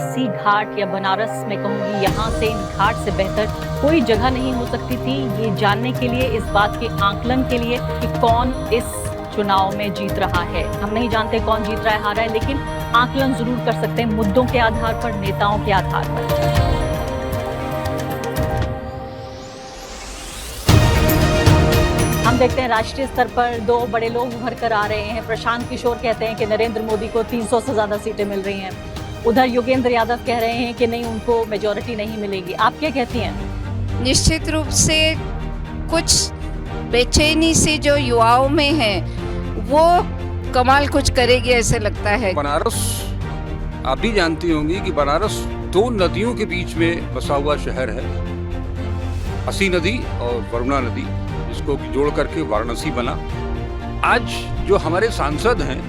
अस्सी घाट या बनारस में कहूँगी यहाँ से इन घाट से बेहतर कोई जगह नहीं हो सकती थी, ये जानने के लिए, इस बात के आकलन के लिए कि कौन इस चुनाव में जीत रहा है। हम नहीं जानते कौन जीत रहा है हार रहा है, लेकिन आकलन जरूर कर सकते हैं मुद्दों के आधार पर, नेताओं के आधार पर। हम देखते हैं राष्ट्रीय स्तर पर दो बड़े लोग उभर कर आ रहे हैं। प्रशांत किशोर कहते हैं कि नरेंद्र मोदी को 300 से ज्यादा सीटें मिल रही हैं। उधर योगेंद्र यादव कह रहे हैं कि नहीं, उनको मेजॉरिटी नहीं मिलेगी। आप क्या कहती हैं? निश्चित रूप से कुछ बेचैनी से जो युवाओं में है वो कमाल कुछ करेगी ऐसे लगता है। बनारस आप भी जानती होंगी कि बनारस दो नदियों के बीच में बसा हुआ शहर है, अस्सी नदी और वरुणा नदी, जिसको जोड़ करके वाराणसी बना। आज जो हमारे सांसद हैं,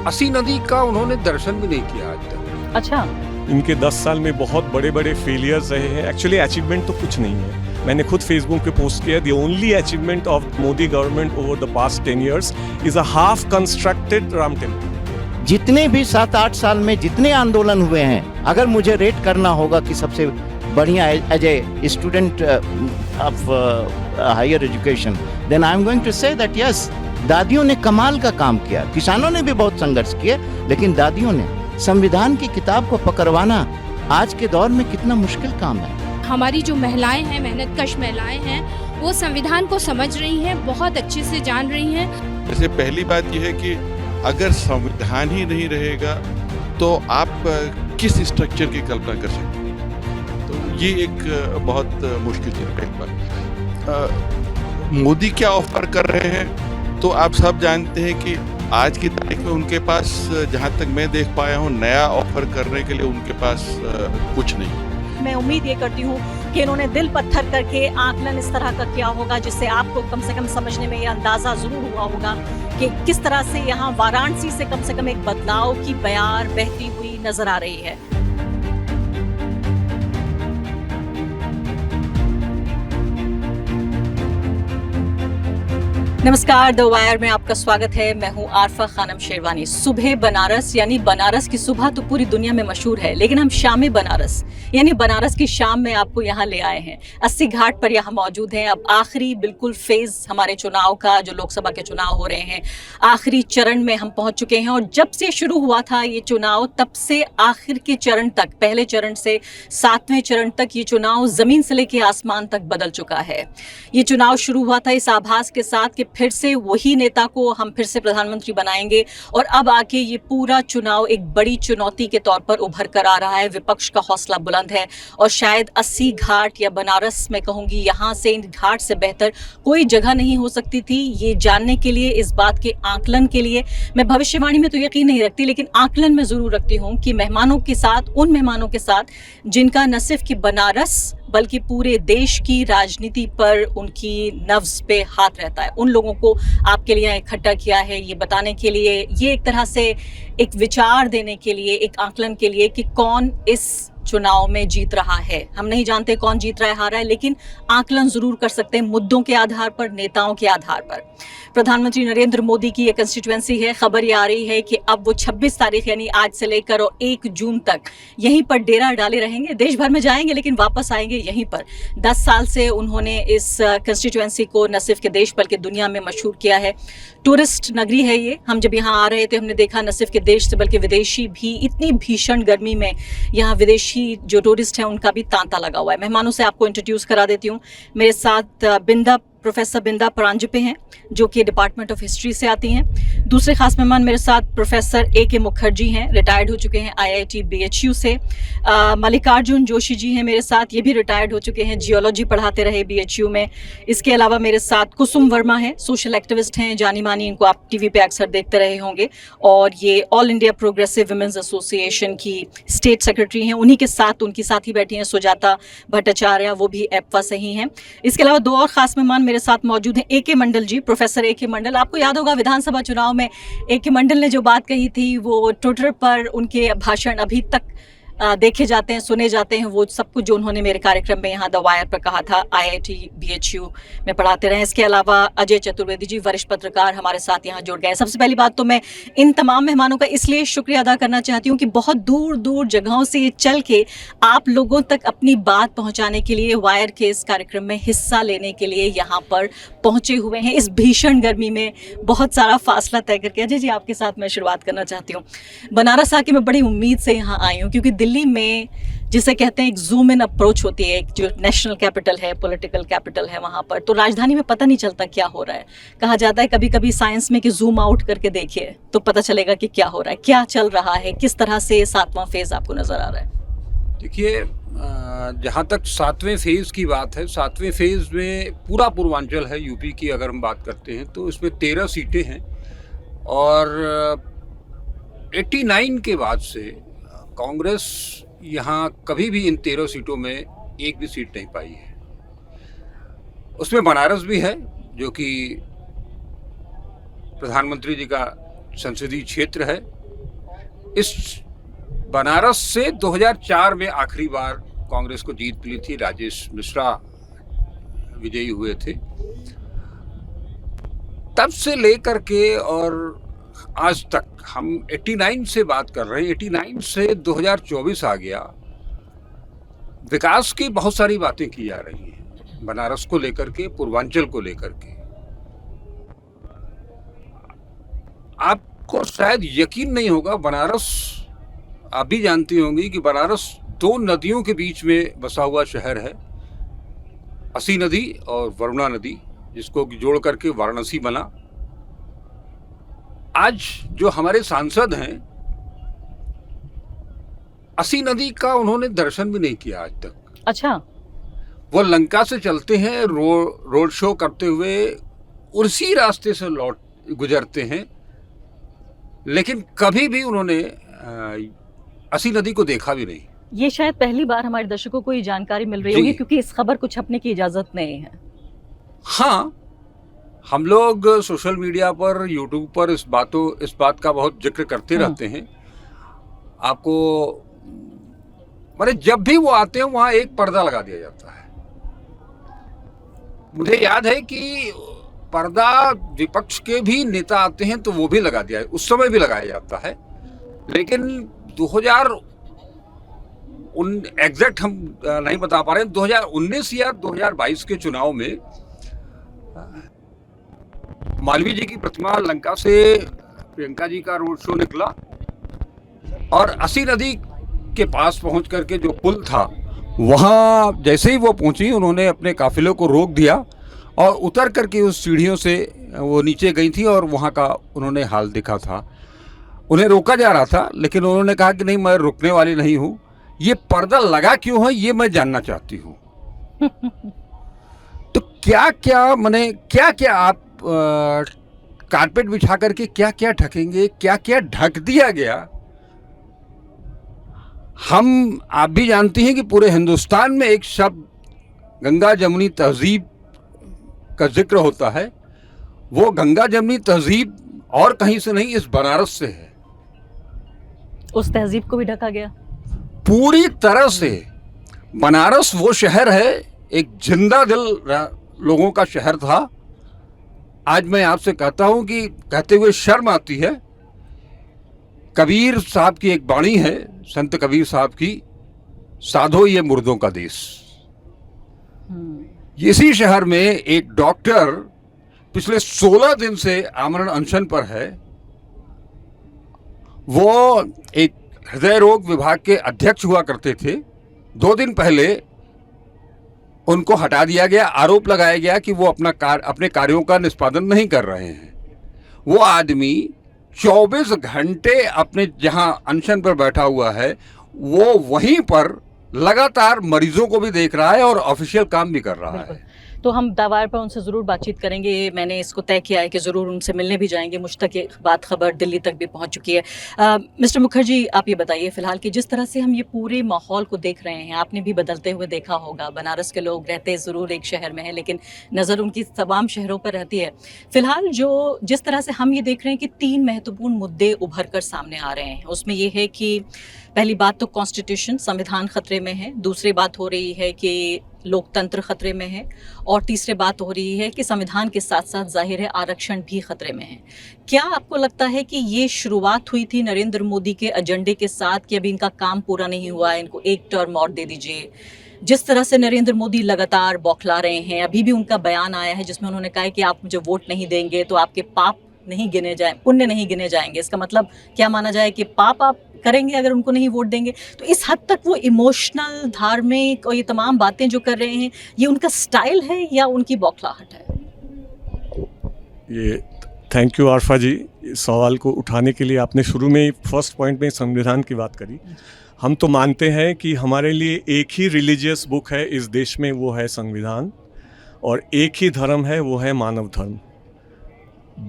अस्सी नदी का उन्होंने दर्शन भी नहीं किया आज तक। अच्छा, इनके 10 साल में बहुत बड़े बड़े फेलियर्स रहे हैं। एक्चुअली अचीवमेंट तो कुछ नहीं है। मैंने खुद फेसबुक पे पोस्ट किया, the only achievement of Modi government over the past 10 years is a half constructed Ram temple. जितने भी 7-8 साल में जितने आंदोलन हुए हैं, अगर मुझे रेट करना होगा कि सबसे बढ़िया as a student of higher education, then I am going to say that yes, दादियों ने कमाल का काम किया। किसानों ने भी बहुत संघर्ष किए, लेकिन दादियों ने संविधान की किताब को पकड़वाना आज के दौर में कितना मुश्किल काम है। हमारी जो महिलाएं हैं, मेहनतकश महिलाएं हैं, वो संविधान को समझ रही हैं, बहुत अच्छे से जान रही हैं। जैसे पहली बात यह है कि अगर संविधान ही नहीं रहेगा तो आप किस स्ट्रक्चर की कल्पना कर सकते हैं? तो ये एक बहुत मुश्किल चीज है। मोदी क्या ऑफर कर रहे हैं तो आप सब जानते हैं कि आज की तारीख में उनके पास, जहाँ तक मैं देख पाया हूँ, नया ऑफर करने के लिए उनके पास कुछ नहीं। मैं उम्मीद ये करती हूँ कि इन्होंने दिल पत्थर करके आकलन इस तरह का किया होगा जिससे आपको कम से कम समझने में ये अंदाजा जरूर हुआ होगा कि किस तरह से यहाँ वाराणसी से कम एक बदलाव की बयार बहती हुई नजर आ रही है। नमस्कार, द वायर में आपका स्वागत है। मैं हूं आरफा खानम शेरवानी। सुबह बनारस यानी बनारस की सुबह तो पूरी दुनिया में मशहूर है, लेकिन हम शाम बनारस यानी बनारस की शाम में आपको यहाँ ले आए हैं। अस्सी घाट पर यहाँ मौजूद हैं। अब आखिरी बिल्कुल फेज हमारे चुनाव का, जो लोकसभा के चुनाव हो रहे हैं, आखिरी चरण में हम पहुंच चुके हैं। और जब से शुरू हुआ था ये चुनाव, तब से आखिर के चरण तक, पहले चरण से 7वें चरण तक, ये चुनाव जमीन से लेके आसमान तक बदल चुका है। ये चुनाव शुरू हुआ था इस आभास के साथ कि फिर से वही नेता को हम फिर से प्रधानमंत्री बनाएंगे, और अब आके ये पूरा चुनाव एक बड़ी चुनौती के तौर पर उभर कर आ रहा है। विपक्ष का हौसला बुलंद है और शायद अस्सी घाट या बनारस में कहूंगी यहाँ से इन घाट से बेहतर कोई जगह नहीं हो सकती थी, ये जानने के लिए, इस बात के आकलन के लिए। मैं भविष्यवाणी में तो यकीन नहीं रखती, लेकिन आकलन में जरूर रखती हूँ कि मेहमानों के साथ, उन मेहमानों के साथ जिनका न सिर्फ कि बनारस बल्कि पूरे देश की राजनीति पर उनकी नब्ज पे हाथ रहता है, उन लोगों को आपके लिए इकट्ठा किया है, ये बताने के लिए, ये एक तरह से एक विचार देने के लिए, एक आकलन के लिए कि कौन इस चुनाव में जीत रहा है। हम नहीं जानते कौन जीत रहा है हार रहा है, लेकिन आकलन जरूर कर सकते हैं मुद्दों के आधार पर, नेताओं के आधार पर। प्रधानमंत्री नरेंद्र मोदी की ये कंस्टिट्यूएंसी है। खबर ये आ रही है कि अब वो 26 तारीख यानी आज से लेकर और 1 जून तक यहीं पर डेरा डाले रहेंगे। देश भर में जाएंगे लेकिन वापस आएंगे यहीं पर। 10 साल से उन्होंने इस कंस्टिट्यूएंसी को न सिर्फ के देश बल्कि दुनिया में मशहूर किया है। टूरिस्ट नगरी है ये। हम जब यहाँ आ रहे थे, हमने देखा न सिर्फ के देश से बल्कि विदेशी भी, इतनी भीषण गर्मी में यहाँ विदेशी जो टूरिस्ट हैं उनका भी तांता लगा हुआ है। मेहमानों से आपको इंट्रोड्यूस करा देती हूँ। मेरे साथ प्रोफेसर बिंदा परांजपे हैं, जो कि डिपार्टमेंट ऑफ हिस्ट्री से आती हैं। दूसरे खास मेहमान मेरे साथ प्रोफेसर A.K. मुखर्जी हैं, रिटायर्ड हो चुके हैं IIT BHU से। मल्लिकार्जुन जोशी जी हैं मेरे साथ, ये भी रिटायर्ड हो चुके हैं, जियोलॉजी पढ़ाते रहे BHU में। इसके अलावा मेरे साथ कुसुम वर्मा हैं, सोशल एक्टिविस्ट हैं, जानी मानी, इनको आप टीवी पे अक्सर देखते रहे होंगे, और ये All India Progressive Women's Association की स्टेट सेक्रेटरी हैं। उन्हीं के साथ, उनकी साथ ही बैठी हैं सुजाता भट्टाचार्य, वो भी एप्वा से ही हैं। इसके अलावा दो और खास मेहमान मेरे साथ मौजूद हैं। A.K. मंडल जी, प्रोफेसर A.K. मंडल। आपको याद होगा विधानसभा चुनाव में A.K. मंडल ने जो बात कही थी, वो ट्विटर पर उनके भाषण अभी तक देखे जाते हैं, सुने जाते हैं, वो सब कुछ जो उन्होंने मेरे कार्यक्रम में यहाँ द वायर पर कहा था, IIT BHU में पढ़ाते रहे। इसके अलावा अजय चतुर्वेदी जी वरिष्ठ पत्रकार हमारे साथ यहाँ जुड़ गए। सबसे पहली बात तो मैं इन तमाम मेहमानों का इसलिए शुक्रिया अदा करना चाहती हूँ कि बहुत दूर दूर जगहों से ये चल के आप लोगों तक अपनी बात पहुँचाने के लिए, वायर के इस कार्यक्रम में हिस्सा लेने के लिए यहाँ पर पहुँचे हुए हैं। इस भीषण गर्मी में बहुत सारा फासला तय करके। अजय जी, आपके साथ मैं शुरुआत करना चाहती हूँ। बनारस आके मैं बड़ी उम्मीद से यहाँ आई हूँ, क्योंकि दिल्ली में जिसे कहते हैं एक जूम इन अप्रोच होती है, एक जो नेशनल कैपिटल है, पॉलिटिकल कैपिटल है, वहाँ पर तो राजधानी में पता नहीं चलता क्या हो रहा है। कहा जाता है कभी कभी साइंस में कि जूम आउट करके देखिए तो पता चलेगा कि क्या हो रहा है, क्या चल रहा है, किस तरह से 7वां फेज आपको नजर आ रहा है। देखिए, जहाँ तक 7वें फेज़ की बात है, 7वें फेज़ में पूरा पूर्वांचल है यूपी की अगर हम बात करते हैं तो इसमें 13 सीटें हैं और 89 के बाद से कांग्रेस यहाँ कभी भी इन 13 सीटों में एक भी सीट नहीं पाई है। उसमें बनारस भी है जो कि प्रधानमंत्री जी का संसदीय क्षेत्र है। इस बनारस से 2004 में आखिरी बार कांग्रेस को जीत मिली थी, राजेश मिश्रा विजयी हुए थे। तब से लेकर के और आज तक हम 89 से बात कर रहे हैं। 89 से 2024 आ गया, विकास की बहुत सारी बातें की जा रही हैं बनारस को लेकर के, पूर्वांचल को लेकर के। आपको शायद यकीन नहीं होगा, बनारस आप भी जानती होंगी कि बनारस 2 नदियों के बीच में बसा हुआ शहर है, असी नदी और वरुणा नदी, जिसको जोड़ करके वाराणसी बना। आज जो हमारे सांसद हैं, असी नदी का उन्होंने दर्शन भी नहीं किया आज तक। अच्छा, वो लंका से चलते हैं, रोड शो करते हुए उसी रास्ते से गुजरते हैं, लेकिन कभी भी उन्होंने असी नदी को देखा भी नहीं। ये शायद पहली बार हमारे दर्शकों को ये जानकारी मिल रही होगी, क्योंकि इस खबर को छपने की इजाजत नहीं है। हाँ, हम लोग सोशल मीडिया पर, यूट्यूब पर इस बात का बहुत जिक्र करते रहते हैं। आपको माने जब भी वो आते हैं वहां एक पर्दा लगा दिया जाता है। मुझे याद है कि पर्दा विपक्ष के भी नेता आते हैं तो वो भी लगा दिया है, उस समय भी लगाया जाता है। लेकिन 2000 एग्जैक्ट हम नहीं बता पा रहे हैं, 2019 या 2022 के चुनाव में मालवीय जी की प्रतिमा लंका से प्रियंका जी का रोड शो निकला और असी नदी के पास पहुंच करके जो पुल था, वहां जैसे ही वो पहुंची उन्होंने अपने काफिले को रोक दिया और उतर करके उस सीढ़ियों से वो नीचे गई थी और वहां का उन्होंने हाल देखा था। उन्हें रोका जा रहा था, लेकिन उन्होंने कहा कि नहीं, मैं रुकने वाली नहीं हूं। ये पर्दा लगा क्यों है ये मैं जानना चाहती हूँ। तो क्या क्या आप कारपेट बिछा करके क्या क्या ढकेंगे, क्या क्या ढक दिया गया। आप भी जानती हैं कि पूरे हिंदुस्तान में एक शब्द गंगा जमुनी तहजीब का जिक्र होता है। वो गंगा जमुनी तहजीब और कहीं से नहीं, इस बनारस से है। उस तहजीब को भी ढका गया पूरी तरह से। बनारस वो शहर है, एक जिंदा दिल लोगों का शहर था। आज मैं आपसे कहता हूं कि कहते हुए शर्म आती है। कबीर साहब की एक वाणी है, संत कबीर साहब की, साधो ये मुर्दों का देश। इसी शहर में एक डॉक्टर पिछले 16 दिन से आमरण अनशन पर है। वो एक हृदय रोग विभाग के अध्यक्ष हुआ करते थे। 2 दिन पहले उनको हटा दिया गया, आरोप लगाया गया कि वो अपने कार्यों का निष्पादन नहीं कर रहे हैं। वो आदमी 24 घंटे अपने जहां अनशन पर बैठा हुआ है, वो वहीं पर लगातार मरीजों को भी देख रहा है और ऑफिशियल काम भी कर रहा है। तो हम दावार पर उनसे ज़रूर बातचीत करेंगे। मैंने इसको तय किया है कि ज़रूर उनसे मिलने भी जाएंगे। मुझ तक ये बात खबर दिल्ली तक भी पहुंच चुकी है। मिस्टर मुखर्जी, आप ये बताइए फ़िलहाल कि जिस तरह से हम ये पूरे माहौल को देख रहे हैं, आपने भी बदलते हुए देखा होगा। बनारस के लोग रहते ज़रूर एक शहर में है, लेकिन नज़र उनकी तमाम शहरों पर रहती है। फ़िलहाल जिस तरह से हम ये देख रहे हैं कि 3 महत्वपूर्ण मुद्दे उभर कर सामने आ रहे हैं, उसमें ये है कि पहली बात तो कॉन्स्टिट्यूशन, संविधान खतरे में है। दूसरी बात हो रही है कि लोकतंत्र खतरे में है, और तीसरी बात हो रही है कि संविधान के साथ साथ जाहिर है आरक्षण भी खतरे में है। क्या आपको लगता है कि ये शुरुआत हुई थी नरेंद्र मोदी के एजेंडे के साथ कि अभी इनका काम पूरा नहीं हुआ है, इनको एक टर्म और दे दीजिए? जिस तरह से नरेंद्र मोदी लगातार बौखला रहे हैं, अभी भी उनका बयान आया है जिसमें उन्होंने कहा है कि आप मुझे वोट नहीं देंगे तो आपके पाप नहीं गिने जाए, पुण्य नहीं गिने जाएंगे। इसका मतलब क्या माना जाए कि पाप आप करेंगे अगर उनको नहीं वोट देंगे? तो इस हद तक वो इमोशनल, धार्मिक और ये तमाम बातें जो कर रहे हैं, ये उनका स्टाइल है या उनकी बौखलाहट है? ये थैंक यू आरफा जी, इस सवाल को उठाने के लिए। आपने शुरू में फर्स्ट पॉइंट में संविधान की बात करी। हम तो मानते हैं कि हमारे लिए एक ही रिलीजियस बुक है इस देश में, वो है संविधान, और एक ही धर्म है, वो है मानव धर्म।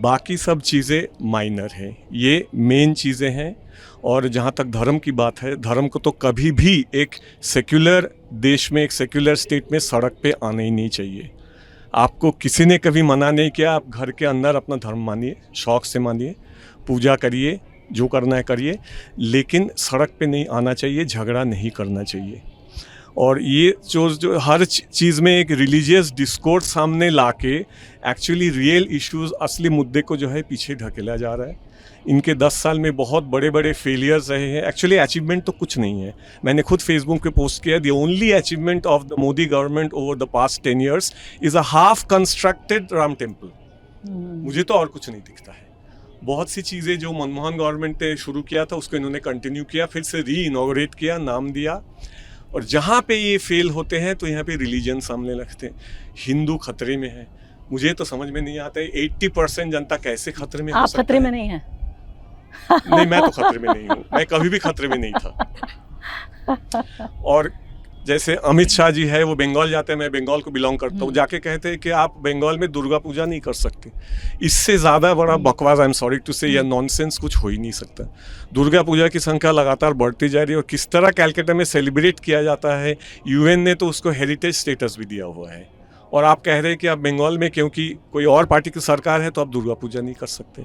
बाकी सब चीज़ें माइनर हैं, ये मेन चीज़ें हैं। और जहाँ तक धर्म की बात है, धर्म को तो कभी भी एक सेक्युलर देश में, एक सेक्युलर स्टेट में सड़क पे आना ही नहीं चाहिए। आपको किसी ने कभी मना नहीं किया, आप घर के अंदर अपना धर्म मानिए, शौक़ से मानिए, पूजा करिए, जो करना है करिए, लेकिन सड़क पे नहीं आना चाहिए, झगड़ा नहीं करना चाहिए। और ये जो हर चीज़ में एक रिलीजियस डिस्कोर्स सामने लाके एक्चुअली रियल इश्यूज, असली मुद्दे को जो है पीछे ढकेला जा रहा है। इनके 10 साल में बहुत बड़े बड़े फेलियर्स रहे हैं। एक्चुअली अचीवमेंट तो कुछ नहीं है। मैंने खुद फेसबुक पे पोस्ट किया, the only achievement of the Modi government over the past 10 years is a half constructed Ram temple. मुझे तो और कुछ नहीं दिखता है। बहुत सी चीज़ें जो मनमोहन गवर्नमेंट ने शुरू किया था उसको इन्होंने कंटिन्यू किया, फिर से री इनोग्रेट किया, नाम दिया। और जहाँ पे ये फेल होते हैं तो यहाँ पे रिलीजन सामने रखते हैं। हिंदू खतरे में है, मुझे तो समझ में नहीं आता है 80% जनता कैसे खतरे में हो सकता है। आप खतरे में नहीं हैं? नहीं, मैं तो खतरे में नहीं हूँ, मैं कभी भी खतरे में नहीं था। और जैसे अमित शाह जी है, वो बंगाल जाते हैं, मैं बंगाल को बिलोंग करता हूँ, जाके कहते हैं कि आप बंगाल में दुर्गा पूजा नहीं कर सकते। इससे ज़्यादा बड़ा बकवास, आई एम सॉरी टू से, या नॉनसेंस कुछ हो ही नहीं सकता। दुर्गा पूजा की संख्या लगातार बढ़ती जा रही है, और किस तरह कैलकाटा में सेलिब्रेट किया जाता है। यूएन ने तो उसको हेरिटेज स्टेटस भी दिया हुआ है, और आप कह रहे हैं कि आप बंगाल में क्योंकि कोई और पार्टी की सरकार है तो आप दुर्गा पूजा नहीं कर सकते।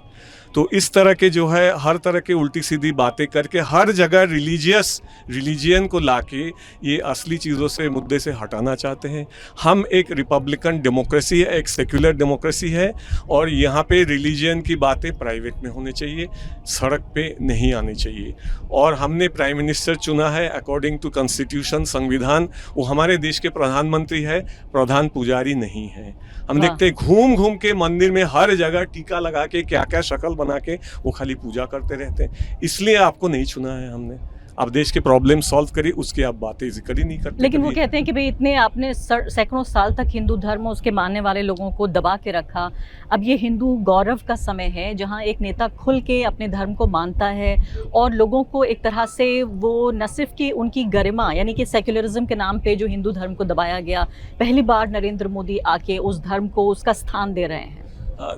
तो इस तरह के जो है हर तरह के उल्टी सीधी बातें करके हर जगह रिलीजियन को लाके ये असली चीज़ों से, मुद्दे से हटाना चाहते हैं। हम एक रिपब्लिकन डेमोक्रेसी है, एक सेक्युलर डेमोक्रेसी है, और यहाँ पे रिलीजियन की बातें प्राइवेट में होनी चाहिए, सड़क पे नहीं आनी चाहिए। और हमने प्राइम मिनिस्टर चुना है अकॉर्डिंग टू कॉन्स्टिट्यूशन, संविधान। वो हमारे देश के प्रधानमंत्री है, प्रधान पुजारी नहीं है। हम देखते हैं घूम घूम के मंदिर में हर जगह टीका लगा के, क्या क्या शक्ल बना के वो खाली पूजा करते रहते हैं। इसलिए आपको नहीं चुना है हमने। आप देश के प्रॉब्लम सॉल्व करिए, उसकी आप बातें जिक्र ही नहीं करते। लेकिन वो कहते हैं कि भाई इतने आपने सैकड़ों साल तक हिंदू धर्म, उसके मानने वाले लोगों को दबा के रखा। अब ये हिंदू गौरव का समय है जहां एक नेता खुल के अपने धर्म को मानता है, और लोगों को एक तरह से वो न सिर्फ कि उनकी गरिमा, यानी कि सेक्युलरिज्म के नाम पे जो हिंदू धर्म को दबाया गया, पहली बार नरेंद्र मोदी आके उस धर्म को उसका स्थान दे रहे हैं।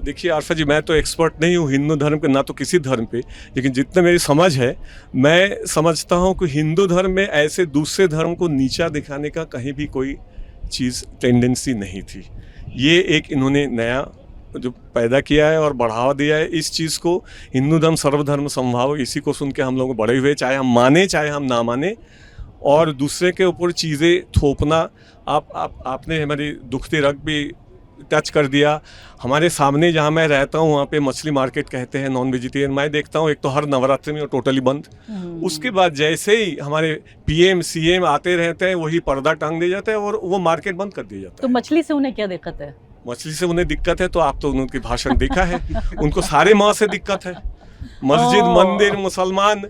देखिए आरफा जी, मैं तो एक्सपर्ट नहीं हूँ हिंदू धर्म पे, ना तो किसी धर्म पे, लेकिन जितना मेरी समझ है, मैं समझता हूँ कि हिंदू धर्म में ऐसे दूसरे धर्म को नीचा दिखाने का कहीं भी कोई चीज़, टेंडेंसी नहीं थी। ये एक इन्होंने नया जो पैदा किया है और बढ़ावा दिया है इस चीज़ को, हिंदू धर्म सर्वधर्म समभाव, इसी को सुन के हम लोग बड़े हुए, चाहे हम माने चाहे हम ना माने। और दूसरे के ऊपर चीज़ें थोपना, आपने हमारी दुखती रग भी टच कर दिया। हमारे सामने जहाँ मैं रहता हूँ वहाँ पे मछली मार्केट कहते हैं, नॉन वेजिटेरियन मैं देखता हूँ, एक तो हर नवरात्रि में टोटली बंद। उसके बाद जैसे ही हमारे पीएम सीएम आते रहते हैं, वही पर्दा टांग दिया जाता है और वो मार्केट बंद कर दिया जाता है। तो मछली से उन्हें क्या दिक्कत है? मछली से उन्हें दिक्कत है तो आप तो उनके भाषण देखा है, उनको सारे माँ से दिक्कत है। मस्जिद, मंदिर, मुसलमान,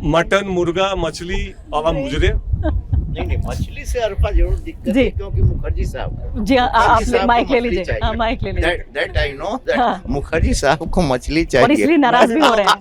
मटन, मुर्गा, मछली, अब हम मुजरे नहीं मछली से अरफा जरूर दिक्कत जी। है, क्योंकि मुखर्जी साहब जी आप साहब माइक को ले मछली लीजिए, चाहिए। हाँ माइक ले लीजिए। दैट आई नो दैट हाँ। मुखर्जी साहब को मछली और चाहिए, इसलिए नाराज भी हो रहे हैं,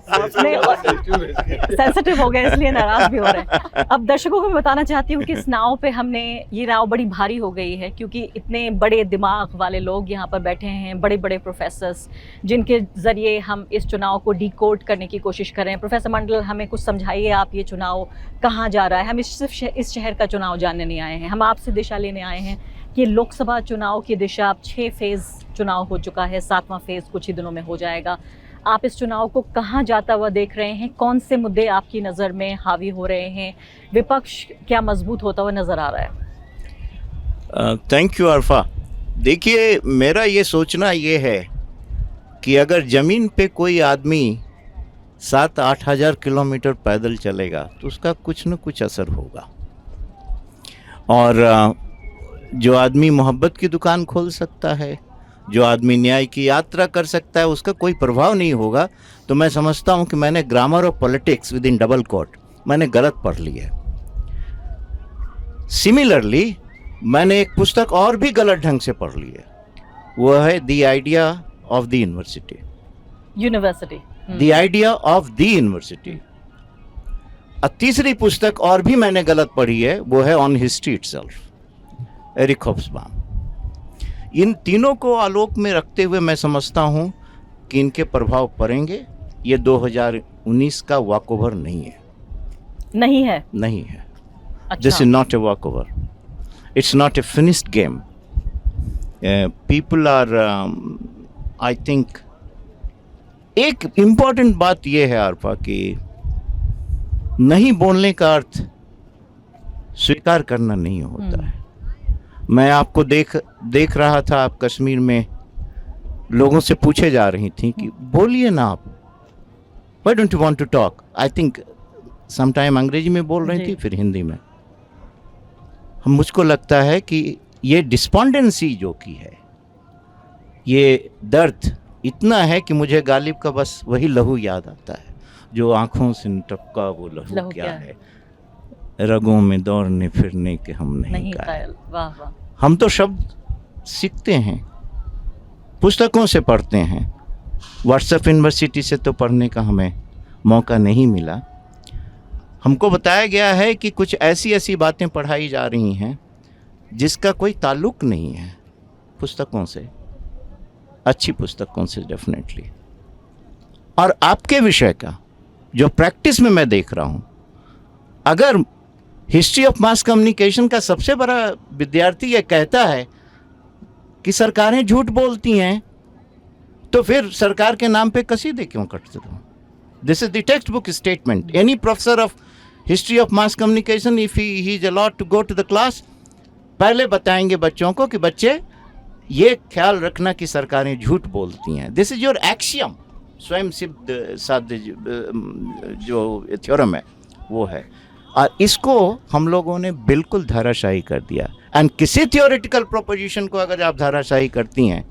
सेंसिटिव हो गए इसलिए नाराज भी हो रहे हैं। अब दर्शकों को मैं बताना चाहती हूँ कि इस नाव पे हमने, ये नाव बड़ी भारी हो गई है क्योंकि इतने बड़े दिमाग वाले लोग यहाँ पर बैठे हैं, बड़े बड़े प्रोफेसर्स, जिनके जरिए हम इस चुनाव को डिकोड करने की कोशिश कर रहे हैं। प्रोफेसर मंडल, हमें कुछ समझाइए, आप ये चुनाव कहाँ जा रहा है? हम सिर्फ इस शहर का चुनाव जानने नहीं आए हैं, हम आपसे दिशा लेने आए हैं कि लोकसभा चुनाव की दिशा, अब 6 फेज चुनाव हो चुका है, 7वां फेज कुछ ही दिनों में हो जाएगा। आप इस चुनाव को कहाँ जाता हुआ देख रहे हैं? कौन से मुद्दे आपकी नज़र में हावी हो रहे हैं? विपक्ष क्या मजबूत होता हुआ नजर आ रहा है? थैंक यू अरफा। देखिए, मेरा ये सोचना ये है कि अगर ज़मीन पे कोई आदमी 7-8 हज़ार किलोमीटर पैदल चलेगा तो उसका कुछ न कुछ असर होगा, और जो आदमी मोहब्बत की दुकान खोल सकता है, जो आदमी न्याय की यात्रा कर सकता है, उसका कोई प्रभाव नहीं होगा। तो मैं समझता हूँ कि मैंने grammar of politics within double quote मैंने गलत पढ़ ली है। सिमिलरली मैंने एक पुस्तक और भी गलत ढंग से पढ़ ली है, वो है the idea of the university. The idea of the university. तीसरी पुस्तक और भी मैंने गलत पढ़ी है, वो है on history itself, Eric Hobsbawm. इन तीनों को आलोक में रखते हुए मैं समझता हूँ कि इनके प्रभाव पड़ेंगे। ये 2019 का वॉकओवर नहीं है, नहीं है, नहीं है। अच्छा। This is not a walkover. It's not a finished game. People are, I think, एक इम्पॉर्टेंट बात यह है अरफा कि नहीं बोलने का अर्थ स्वीकार करना नहीं होता है। मैं आपको देख रहा था, आप कश्मीर में लोगों से पूछे जा रही थी कि बोलिए ना आप, Why don't you want to talk? I think sometime अंग्रेजी में बोल रही थी, फिर हिंदी में। मुझको लगता है कि ये डिस्पॉन्डेंसी जो की है, ये दर्द इतना है कि मुझे गालिब का बस वही लहू याद आता है, जो आंखों से टपका वो लहू क्या है, रगों में दौड़ने फिरने के हम नहीं कायल। वाह वाह। हम तो शब्द सीखते हैं, पुस्तकों से पढ़ते हैं, व्हाट्सएप यूनिवर्सिटी से तो पढ़ने का हमें मौका नहीं मिला। हमको बताया गया है कि कुछ ऐसी बातें पढ़ाई जा रही हैं जिसका कोई ताल्लुक नहीं है पुस्तकों से, अच्छी पुस्तकों से डेफिनेटली। और आपके विषय का जो प्रैक्टिस में मैं देख रहा हूँ, अगर हिस्ट्री ऑफ मास कम्युनिकेशन का सबसे बड़ा विद्यार्थी ये कहता है कि सरकारें झूठ बोलती हैं, तो फिर सरकार के नाम पे कसीदे क्यों करते हो? This is the textbook statement. Any professor of history of mass communication, if he is allowed to go to the class, पहले बताएंगे बच्चों को कि बच्चे ये ख्याल रखना कि सरकारें झूठ बोलती हैं। दिस इज योर एक्सियम, स्वयं सिद्ध साध्य जो थ्योरम है वो है, और इसको हम लोगों ने बिल्कुल धाराशाही कर दिया। एंड किसी थियोरेटिकल प्रोपोजिशन को अगर आप धाराशाही करती हैं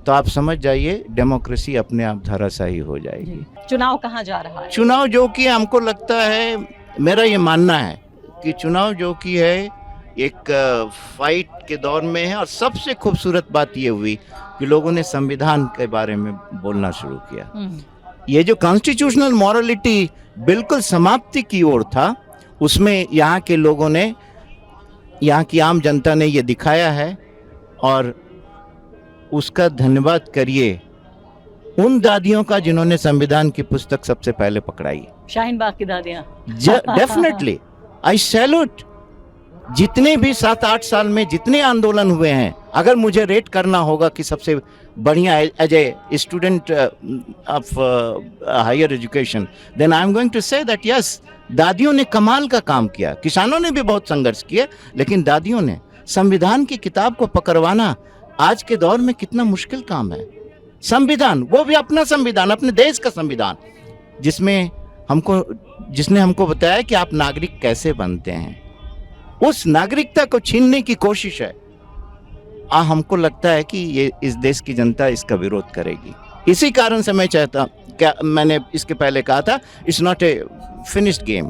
तो आप समझ जाइए डेमोक्रेसी अपने आप धाराशाही हो जाएगी। चुनाव कहाँ जा रहा है? चुनाव जो कि हमको लगता है, मेरा ये मानना है कि चुनाव जो कि है एक फाइट के दौर में है। और सबसे खूबसूरत बात ये हुई कि लोगों ने संविधान के बारे में बोलना शुरू किया। ये जो कॉन्स्टिट्यूशनल मॉरलिटी बिल्कुल समाप्ति की ओर था, उसमें यहाँ के लोगों ने, यहाँ की आम जनता ने ये दिखाया है, और उसका धन्यवाद करिए उन दादियों का जिन्होंने संविधान की पुस्तक सबसे पहले पकड़ाई। शाहीन बाग की दादियाँ। Definitely I salute. जितने भी 7-8 साल में जितने आंदोलन हुए हैं, अगर मुझे रेट करना होगा कि सबसे बढ़िया as a student of higher education, then I am going to say that yes, दादियों ने कमाल का काम किया। किसानों ने भी बहुत संघर्ष किए, लेकिन दादियों ने संविधान की किताब को पकड़वाना आज के दौर में कितना मुश्किल काम है। संविधान, वो भी अपना संविधान, अपने देश का संविधान, जिसने हमको बताया कि आप नागरिक कैसे बनते हैं, उस नागरिकता को छीनने की कोशिश है। हमको लगता है कि ये इस देश की जनता इसका विरोध करेगी। इसी कारण से मैं चाहता, क्या मैंने इसके पहले कहा था, it's not a finished game,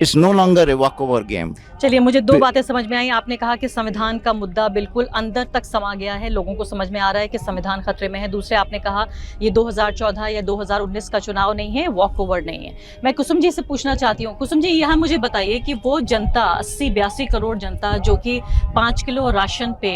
It's no longer a walkover game. चलिए, मुझे दो बातें समझ में आई। आपने कहा कि संविधान का मुद्दा बिल्कुल अंदर तक समा गया है, लोगों को समझ में आ रहा है कि संविधान खतरे में है। दूसरे, आपने कहा ये 2014 या 2019 का चुनाव नहीं है, वॉक ओवर नहीं है। मैं कुसुम जी से पूछना चाहती हूँ, कुसुम जी यहाँ मुझे बताइए कि वो जनता 80-82 करोड़ जनता जो कि 5 किलो राशन पे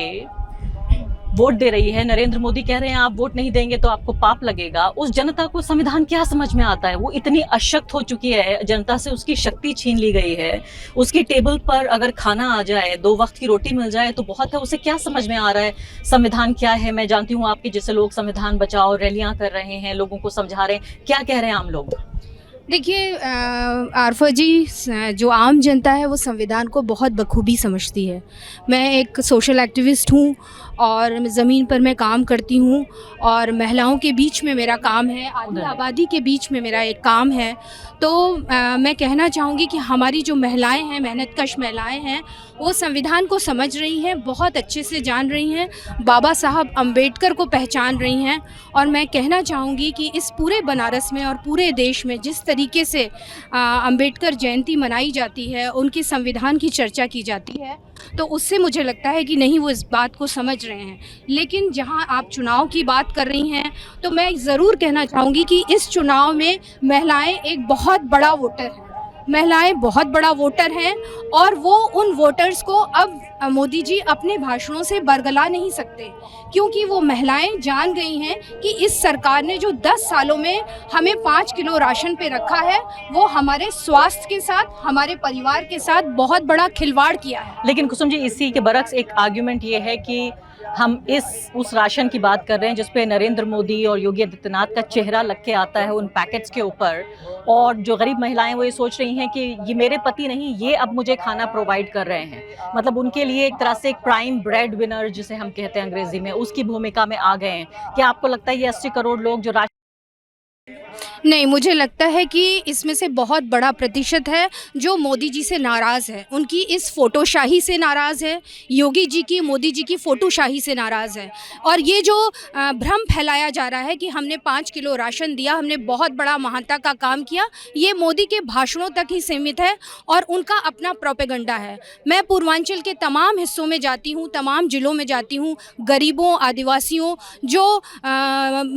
वोट दे रही है, नरेंद्र मोदी कह रहे हैं आप वोट नहीं देंगे तो आपको पाप लगेगा, उस जनता को संविधान क्या समझ में आता है? वो इतनी अशक्त हो चुकी है, जनता से उसकी शक्ति छीन ली गई है। उसकी टेबल पर अगर खाना आ जाए, 2 वक्त की रोटी मिल जाए तो बहुत है, उसे क्या समझ में आ रहा है संविधान क्या है? मैं जानती हूँ आपके जैसे लोग संविधान बचाओ रैलियां कर रहे हैं, लोगों को समझा रहे हैं, क्या कह रहे हैं आम लोग? देखिए आरफा जी, जो आम जनता है वो संविधान को बहुत बखूबी समझती है। मैं एक सोशल एक्टिविस्ट हूँ और ज़मीन पर मैं काम करती हूँ और महिलाओं के बीच में मेरा काम है, आधी आबादी के बीच में मेरा एक काम है। तो मैं कहना चाहूँगी कि हमारी जो महिलाएं हैं, मेहनतकश महिलाएं हैं, वो संविधान को समझ रही हैं, बहुत अच्छे से जान रही हैं, बाबा साहब अम्बेडकर को पहचान रही हैं। और मैं कहना चाहूँगी कि इस पूरे बनारस में और पूरे देश में जिस तरीके से अम्बेडकर जयंती मनाई जाती है, उनके संविधान की चर्चा की जाती है, तो उससे मुझे लगता है कि नहीं, वो इस बात को समझ रहे हैं। लेकिन जहां आप चुनाव की बात कर रही हैं, तो मैं ज़रूर कहना चाहूँगी कि इस चुनाव में महिलाएं एक बहुत बड़ा वोटर हैं। महिलाएं बहुत बड़ा वोटर हैं और वो उन वोटर्स को अब मोदी जी अपने भाषणों से बरगला नहीं सकते, क्योंकि वो महिलाएं जान गई हैं कि इस सरकार ने जो 10 सालों में हमें 5 किलो राशन पे रखा है, वो हमारे स्वास्थ्य के साथ, हमारे परिवार के साथ बहुत बड़ा खिलवाड़ किया है। लेकिन कुसुम जी, इसी के बरक्स एक आर्ग्यूमेंट ये है कि हम उस राशन की बात कर रहे हैं जिसपे नरेंद्र मोदी और योगी आदित्यनाथ का चेहरा लग के आता है उन पैकेट्स के ऊपर, और जो गरीब महिलाएं वो ये सोच रही हैं कि ये मेरे पति नहीं, ये अब मुझे खाना प्रोवाइड कर रहे हैं। मतलब उनके लिए एक तरह से एक प्राइम ब्रेड विनर जिसे हम कहते हैं अंग्रेजी में, उसकी भूमिका में आ गए हैं। क्या आपको लगता है ये 80 करोड़ लोग जो नहीं, मुझे लगता है कि इसमें से बहुत बड़ा प्रतिशत है जो मोदी जी से नाराज़ है, उनकी इस फोटोशाही से नाराज़ है, योगी जी की, मोदी जी की फोटोशाही से नाराज़ है। और ये जो भ्रम फैलाया जा रहा है कि हमने 5 किलो राशन दिया, हमने बहुत बड़ा महानता का काम किया, ये मोदी के भाषणों तक ही सीमित है और उनका अपना प्रोपेगेंडा है। मैं पूर्वांचल के तमाम हिस्सों में जाती हूँ, तमाम ज़िलों में जाती हूँ, गरीबों, आदिवासियों जो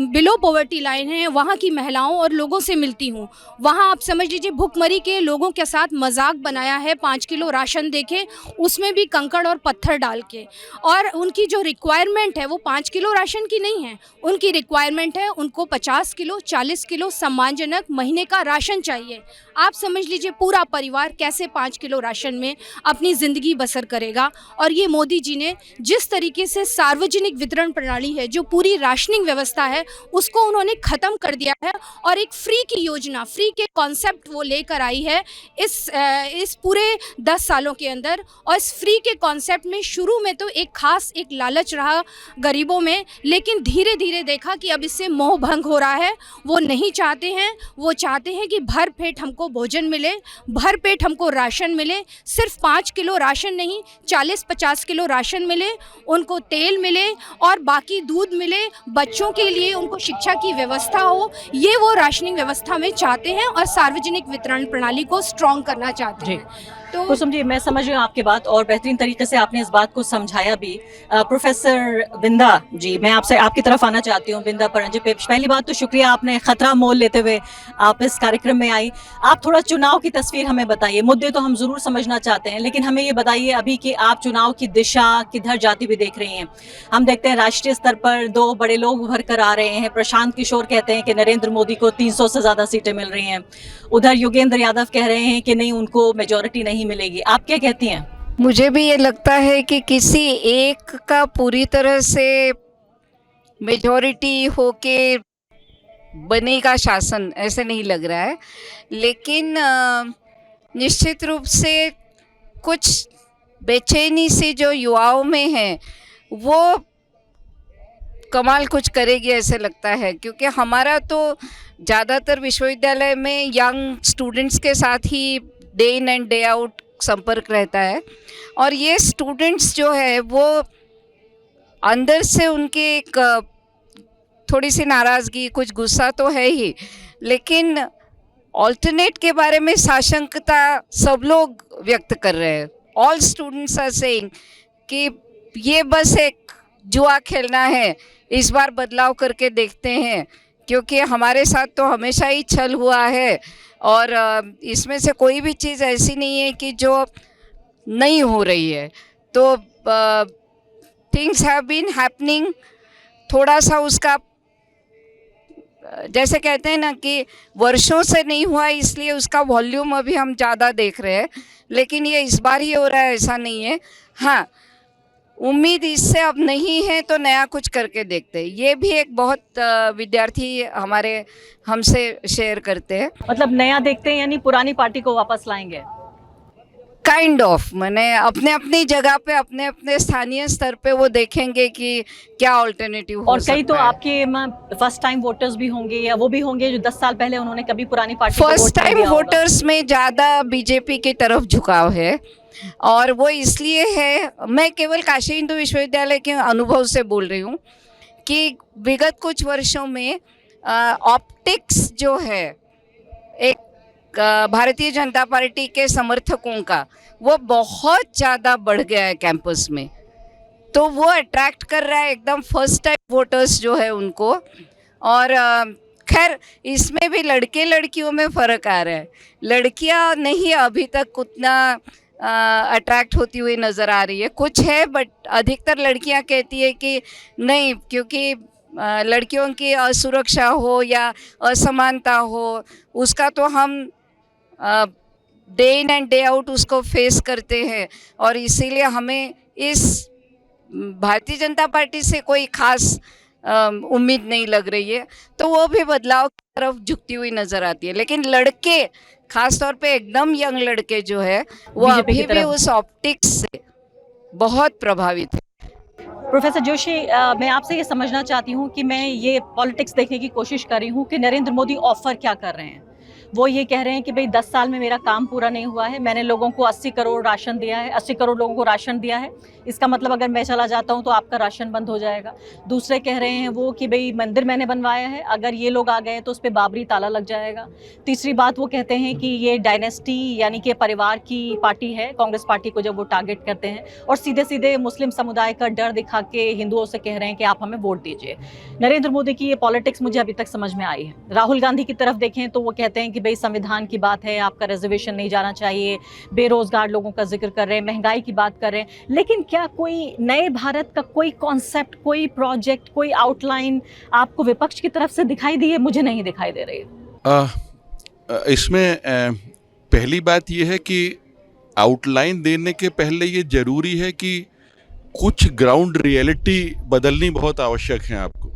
बिलो पॉवर्टी लाइन है, वहाँ की महिलाओं और लोगों से मिलती हूँ। वहाँ आप समझ लीजिए भुखमरी के लोगों के साथ मजाक बनाया है 5 किलो राशन देके, उसमें भी कंकड़ और पत्थर डाल के। और उनकी जो रिक्वायरमेंट है वो 5 किलो राशन की नहीं है, उनकी रिक्वायरमेंट है उनको 50 किलो 40 किलो सम्मानजनक महीने का राशन चाहिए। आप समझ लीजिए पूरा परिवार कैसे 5 किलो राशन में अपनी ज़िंदगी बसर करेगा। और ये मोदी जी ने जिस तरीके से सार्वजनिक वितरण प्रणाली है, जो पूरी राशनिंग व्यवस्था है, उसको उन्होंने ख़त्म कर दिया है और एक फ्री की योजना, फ्री के कॉन्सेप्ट वो लेकर आई है इस पूरे 10 सालों के अंदर। और इस फ्री के कॉन्सेप्ट में शुरू में तो एक लालच रहा गरीबों में, लेकिन धीरे धीरे देखा कि अब इससे मोह भंग हो रहा है। वो नहीं चाहते हैं, वो चाहते हैं कि भर पेट हमको भोजन मिले, भर पेट हमको राशन मिले, सिर्फ 5 किलो राशन नहीं, 40-50 किलो राशन मिले, उनको तेल मिले और बाकी दूध मिले, बच्चों के लिए उनको शिक्षा की व्यवस्था हो। ये वो राशनिंग व्यवस्था में चाहते हैं और सार्वजनिक वितरण प्रणाली को स्ट्रॉन्ग करना चाहते हैं। तो कुसुम जी, मैं समझ रही हूँ आपकी बात और बेहतरीन तरीके से आपने इस बात को समझाया भी। प्रोफेसर बिंदा जी, मैं आपसे आपकी तरफ आना चाहती हूँ। बिंदा परंजे, पहली बात तो शुक्रिया, आपने खतरा मोल लेते हुए आप इस कार्यक्रम में आई। आप थोड़ा चुनाव की तस्वीर हमें बताइए। मुद्दे तो हम जरूर समझना चाहते हैं, लेकिन हमें ये बताइए अभी कि आप चुनाव की दिशा किधर जाती हुई देख रही हैं। हम देखते हैं राष्ट्रीय स्तर पर 2 बड़े लोग उभर कर आ रहे हैं। प्रशांत किशोर कहते हैं कि नरेंद्र मोदी को 300 से ज्यादा सीटें मिल रही हैं, उधर योगेंद्र यादव कह रहे हैं कि नहीं, उनको मेजोरिटी नहीं मिलेगी। आप क्या कहती हैं? मुझे भी ये लगता है कि किसी एक का पूरी तरह से मेजॉरिटी होके बनेगा शासन, ऐसे नहीं लग रहा है। लेकिन निश्चित रूप से कुछ बेचैनी से जो युवाओं में है वो कमाल कुछ करेगी ऐसे लगता है, क्योंकि हमारा तो ज़्यादातर विश्वविद्यालय में यंग स्टूडेंट्स के साथ ही day in and day out संपर्क रहता है। और ये स्टूडेंट्स जो है वो अंदर से उनके एक थोड़ी सी नाराज़गी, कुछ गुस्सा तो है ही, लेकिन ऑल्टरनेट के बारे में साशंकता सब लोग व्यक्त कर रहे हैं. ऑल स्टूडेंट्स आर सेइंग कि ये बस एक जुआ खेलना है, इस बार बदलाव करके देखते हैं, क्योंकि हमारे साथ तो हमेशा ही छल हुआ है और इसमें से कोई भी चीज़ ऐसी नहीं है कि जो नहीं हो रही है. तो थिंग्स हैव बीन हैपनिंग. थोड़ा सा उसका जैसे कहते हैं ना कि वर्षों से नहीं हुआ इसलिए उसका वॉल्यूम अभी हम ज़्यादा देख रहे हैं, लेकिन ये इस बार ही हो रहा है ऐसा नहीं है. हाँ, उम्मीद इससे अब नहीं है तो नया कुछ करके देखते हैं. ये भी एक बहुत विद्यार्थी हमारे हमसे शेयर करते हैं. मतलब नया देखते हैं यानी पुरानी पार्टी को वापस लाएंगे. काइंड ऑफ मैंने अपने अपनी जगह पे अपने अपने स्थानीय स्तर पे वो देखेंगे कि क्या ऑल्टरनेटिव हो और सकता कई तो है. आपके फर्स्ट टाइम वोटर्स भी होंगे या वो भी होंगे जो 10 साल पहले उन्होंने कभी पुरानी पार्टी को फर्स्ट वोट नहीं टाइम दिया होगा. वोटर्स में ज़्यादा बीजेपी की तरफ झुकाव है और वो इसलिए है, मैं केवल काशी हिंदू विश्वविद्यालय के अनुभव से बोल रही हूँ कि विगत कुछ वर्षों में ऑप्टिक्स जो है एक भारतीय जनता पार्टी के समर्थकों का वो बहुत ज़्यादा बढ़ गया है कैंपस में. तो वो अट्रैक्ट कर रहा है एकदम फर्स्ट टाइम वोटर्स जो है उनको. और खैर इसमें भी लड़के लड़कियों में फ़र्क आ रहा है. लड़कियां नहीं अभी तक उतना अट्रैक्ट होती हुई नज़र आ रही है. कुछ है बट अधिकतर लड़कियां कहती है कि नहीं, क्योंकि लड़कियों की असुरक्षा हो या असमानता हो उसका तो हम day in and day out उसको फेस करते हैं और इसीलिए हमें इस भारतीय जनता पार्टी से कोई खास उम्मीद नहीं लग रही है. तो वो भी बदलाव की तरफ झुकती हुई नज़र आती है. लेकिन लड़के खास तौर पे एकदम यंग लड़के जो है वो बीजेपी की अभी भी तरफ. उस ऑप्टिक्स से बहुत प्रभावित है. प्रोफेसर जोशी, मैं आपसे ये समझना चाहती हूँ कि मैं ये पॉलिटिक्स देखने की कोशिश कर रही हूँ कि नरेंद्र मोदी ऑफर क्या कर रहे हैं. वो ये कह रहे हैं कि भाई 10 साल में मेरा काम पूरा नहीं हुआ है, मैंने लोगों को 80 करोड़ राशन दिया है, 80 करोड़ लोगों को राशन दिया है, इसका मतलब अगर मैं चला जाता हूँ तो आपका राशन बंद हो जाएगा. दूसरे कह रहे हैं वो कि भाई मंदिर मैंने बनवाया है, अगर ये लोग आ गए तो उस पर बाबरी ताला लग जाएगा. तीसरी बात वो कहते हैं कि ये डायनेस्टी यानी कि परिवार की पार्टी है, कांग्रेस पार्टी को जब वो टारगेट करते हैं और सीधे सीधे मुस्लिम समुदाय का डर दिखा के हिंदुओं से कह रहे हैं कि आप हमें वोट दीजिए. नरेंद्र मोदी की ये पॉलिटिक्स मुझे अभी तक समझ में आई है. राहुल गांधी की तरफ देखें तो वो कहते हैं कि भाई संविधान की बात है, आपका रिजर्वेशन नहीं जाना चाहिए, बेरोजगार लोगों का जिक्र कर रहे हैं, महंगाई की बात कर रहे हैं. लेकिन क्या कोई नए भारत का कोई कॉन्सेप्ट, कोई प्रोजेक्ट, कोई आउटलाइन आपको विपक्ष की तरफ से दिखाई दी है? मुझे नहीं दिखाई दे रही है. इसमें पहली बात यह है कि आउटलाइन देने के पहले ये ज़रूरी है कि कुछ ग्राउंड रियलिटी बदलनी बहुत आवश्यक है आपको.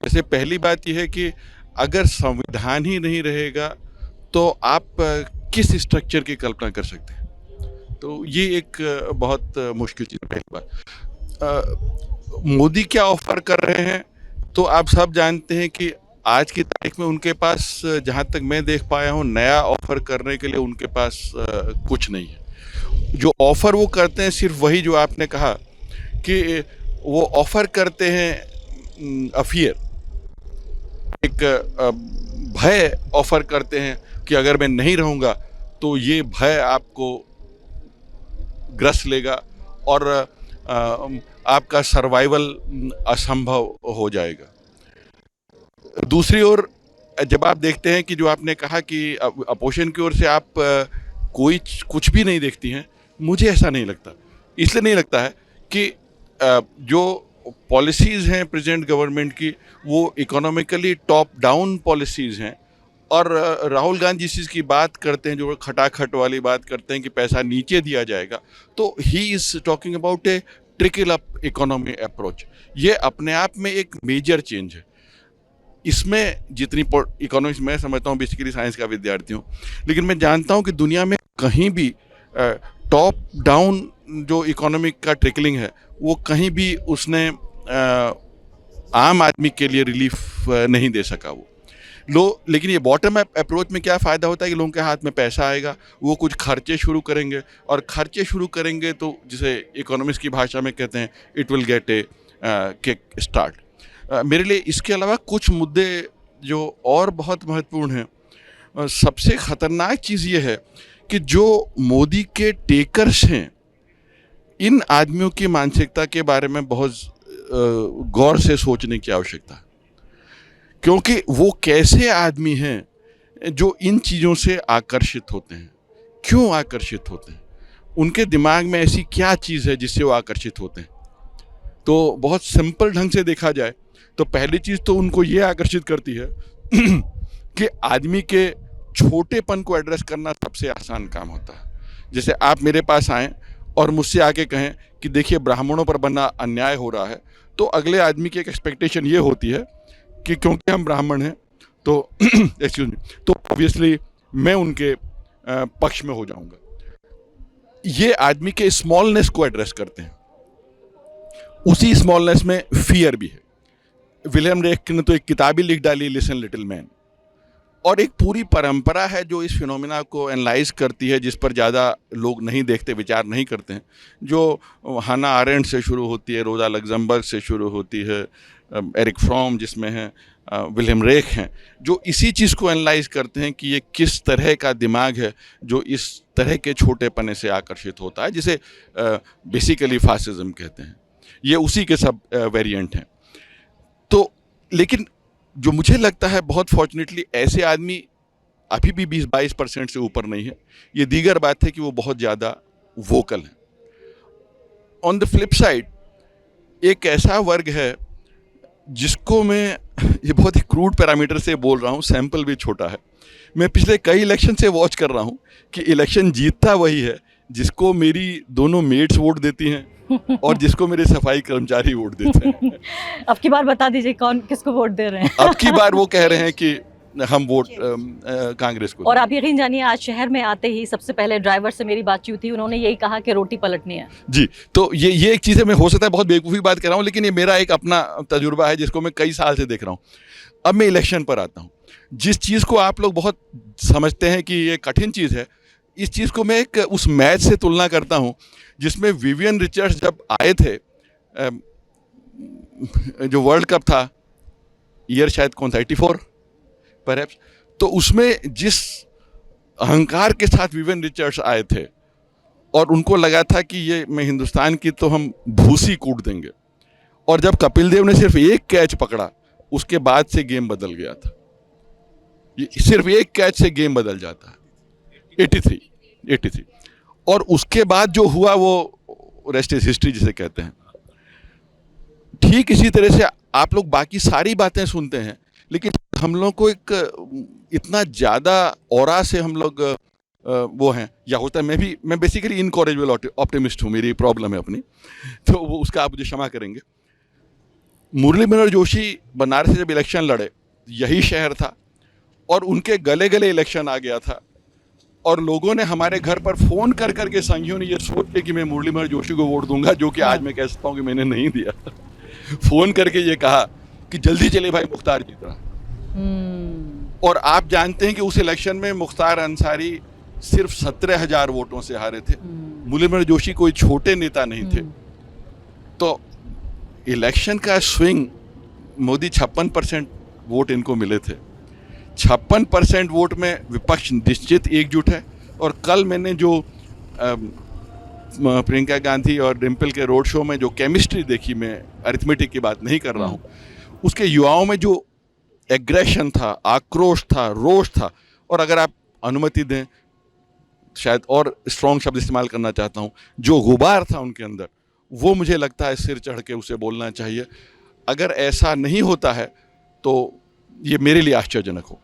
जैसे पहली बात यह है कि अगर संविधान ही नहीं रहेगा तो आप किस स्ट्रक्चर की कल्पना कर सकते हैं. तो ये एक बहुत मुश्किल चीज़ है. पहली बात, मोदी क्या ऑफर कर रहे हैं तो आप सब जानते हैं कि आज की तारीख में उनके पास, जहाँ तक मैं देख पाया हूँ, नया ऑफर करने के लिए उनके पास कुछ नहीं है. जो ऑफर वो करते हैं सिर्फ वही जो आपने कहा कि वो ऑफर करते हैं अफियर, एक भय ऑफर करते हैं कि अगर मैं नहीं रहूँगा तो ये भय आपको ग्रस लेगा और आपका सर्वाइवल असंभव हो जाएगा. दूसरी ओर जब आप देखते हैं कि जो आपने कहा कि अपोजिशन की ओर से आप कोई कुछ भी नहीं देखती हैं, मुझे ऐसा नहीं लगता. इसलिए नहीं लगता है कि जो पॉलिसीज़ हैं प्रेजेंट गवर्नमेंट की वो इकोनॉमिकली टॉप डाउन पॉलिसीज़ हैं. और राहुल गांधी जिस चीज़ की बात करते हैं, जो खटाखट वाली बात करते हैं कि पैसा नीचे दिया जाएगा, तो he is talking about A trickle up economy approach. ये अपने आप में एक मेजर चेंज है. इसमें जितनी इकोनॉमिक्स, मैं समझता हूँ, बेसिकली साइंस का विद्यार्थी हूँ, लेकिन मैं जानता हूँ कि दुनिया में कहीं भी टॉप डाउन जो इकोनॉमिक का ट्रिकलिंग है वो कहीं भी उसने आम आदमी के लिए रिलीफ नहीं दे सका वो. लेकिन ये बॉटम अप अप्रोच में क्या फ़ायदा होता है कि लोगों के हाथ में पैसा आएगा, वो कुछ खर्चे शुरू करेंगे, और खर्चे शुरू करेंगे तो जिसे इकोनॉमिक्स की भाषा में कहते हैं it will get a kick start. मेरे लिए इसके अलावा कुछ मुद्दे जो और बहुत महत्वपूर्ण हैं सबसे खतरनाक चीज़ ये है कि जो मोदी के टेकर्स हैं, इन आदमियों की मानसिकता के बारे में बहुत गौर से सोचने की आवश्यकता है, क्योंकि वो कैसे आदमी हैं जो इन चीज़ों से आकर्षित होते हैं, क्यों आकर्षित होते हैं, उनके दिमाग में ऐसी क्या चीज़ है जिससे वो आकर्षित होते हैं। तो बहुत सिंपल ढंग से देखा जाए तो पहली चीज़ तो उनको ये आकर्षित करती है कि आदमी के छोटेपन को एड्रेस करना सबसे आसान काम होता है। जैसे आप मेरे पास आएँ और मुझसे आके कहें कि देखिए ब्राह्मणों पर बना अन्याय हो रहा है, तो अगले आदमी की एक एक्सपेक्टेशन ये होती है कि क्योंकि हम ब्राह्मण हैं तो एक्सक्यूज मी, तो ऑब्वियसली मैं उनके पक्ष में हो जाऊंगा। ये आदमी के स्मॉलनेस को एड्रेस करते हैं। उसी स्मॉलनेस में फियर भी है। विलियम रेक ने तो एक किताब ही लिख डाली, लिसन लिटिल मैन, और एक पूरी परंपरा है जो इस फिनोमिना को एनालाइज करती है, जिस पर ज़्यादा लोग नहीं देखते, विचार नहीं करते हैं, जो हाना आरेंट से शुरू होती है, रोजा लग्जमबर्ग से शुरू होती है, एरिक फ्रॉम जिसमें है, विलियम रेक हैं, जो इसी चीज़ को एनालाइज करते हैं कि ये किस तरह का दिमाग है जो इस तरह के छोटेपने से आकर्षित होता है, जिसे बेसिकली फासिज्म कहते हैं। ये उसी के सब वेरिएंट हैं। तो लेकिन जो मुझे लगता है बहुत फॉर्चुनेटली ऐसे आदमी अभी भी 20-22% से ऊपर नहीं है। ये दीगर बात है कि वो बहुत ज़्यादा वोकल हैं। ऑन द फ्लिप साइड एक ऐसा वर्ग है जिसको मैं, ये बहुत ही क्रूड पैरामीटर से बोल रहा हूँ, सैंपल भी छोटा है, मैं पिछले कई इलेक्शन से वॉच कर रहा हूँ कि इलेक्शन जीतता वही है जिसको मेरी दोनों मेट्स वोट देती हैं और जिसको मेरे सफाई कर्मचारी वोट देते हैं। अब की बार बता दीजिए कौन किसको वोट दे रहे हैं। अब की बार वो कह रहे हैं कि हम वोट कांग्रेस को। और आप यकीन जानिए आज शहर में आते ही सबसे पहले ड्राइवर से मेरी बातचीत हुई, उन्होंने यही कहा कि रोटी पलटनी है। जी, तो ये एक चीज़ है, मैं हो सकता है बहुत बेवकूफ़ी बात कर रहा हूँ, लेकिन ये मेरा एक अपना तजुर्बा है जिसको मैं कई साल से देख रहा हूँ। अब मैं इलेक्शन पर आता हूँ। जिस चीज़ को आप लोग बहुत समझते हैं कि ये कठिन चीज़ है, इस चीज़ को मैं एक उस मैच से तुलना करता हूँ जिसमें विवियन रिचर्ड्स जब आए थे, जो वर्ल्ड कप था, ईयर शायद कौन था, 84 परहैप्स, तो उसमें जिस अहंकार के साथ विवियन रिचर्ड्स आए थे और उनको लगा था कि ये मैं हिंदुस्तान की तो हम भूसी कूट देंगे, और जब कपिल देव ने सिर्फ एक कैच पकड़ा उसके बाद से गेम बदल गया था। सिर्फ एक कैच से गेम बदल जाता है। 83 और उसके बाद जो हुआ वो रेस्ट इज हिस्ट्री जिसे कहते हैं। ठीक इसी तरह से आप लोग बाकी सारी बातें सुनते हैं, लेकिन हम लोग को एक इतना ज़्यादा ऑरा से हम लोग वो हैं, या होता है मैं बेसिकली इनकॉरेजेबल ऑप्टिमिस्ट हूँ, मेरी प्रॉब्लम है अपनी, तो वो उसका आप मुझे क्षमा करेंगे। मुरली मनोहर जोशी बनारस से जब इलेक्शन लड़े, यही शहर था और उनके गले गले इलेक्शन आ गया था, और लोगों ने हमारे घर पर फ़ोन कर करके संघियों ने ये सोच के कि मैं मुरली मनोहर जोशी को वोट दूंगा, जो कि आज मैं कह सकता हूँ कि मैंने नहीं दिया। फ़ोन करके ये कहा कि जल्दी चले भाई, मुख्तार जीत रहा। और आप जानते हैं कि उस इलेक्शन में मुख्तार अंसारी सिर्फ 17,000 वोटों से हारे थे। मुरली मनोहर जोशी कोई छोटे नेता नहीं थे। तो इलेक्शन का स्विंग, मोदी 56% वोट इनको मिले थे। 56% वोट में विपक्ष निश्चित एकजुट है। और कल मैंने जो प्रियंका गांधी और डिम्पल के रोड शो में जो केमिस्ट्री देखी, मैं अरिथमेटिक की बात नहीं कर रहा हूँ, उसके युवाओं में जो एग्रेशन था, आक्रोश था, रोष था, और अगर आप अनुमति दें शायद और स्ट्रॉन्ग शब्द इस्तेमाल करना चाहता हूँ, जो गुबार था उनके अंदर, वो मुझे लगता है सिर चढ़ के उसे बोलना चाहिए। अगर ऐसा नहीं होता है तो ये मेरे लिए आश्चर्यजनक हो।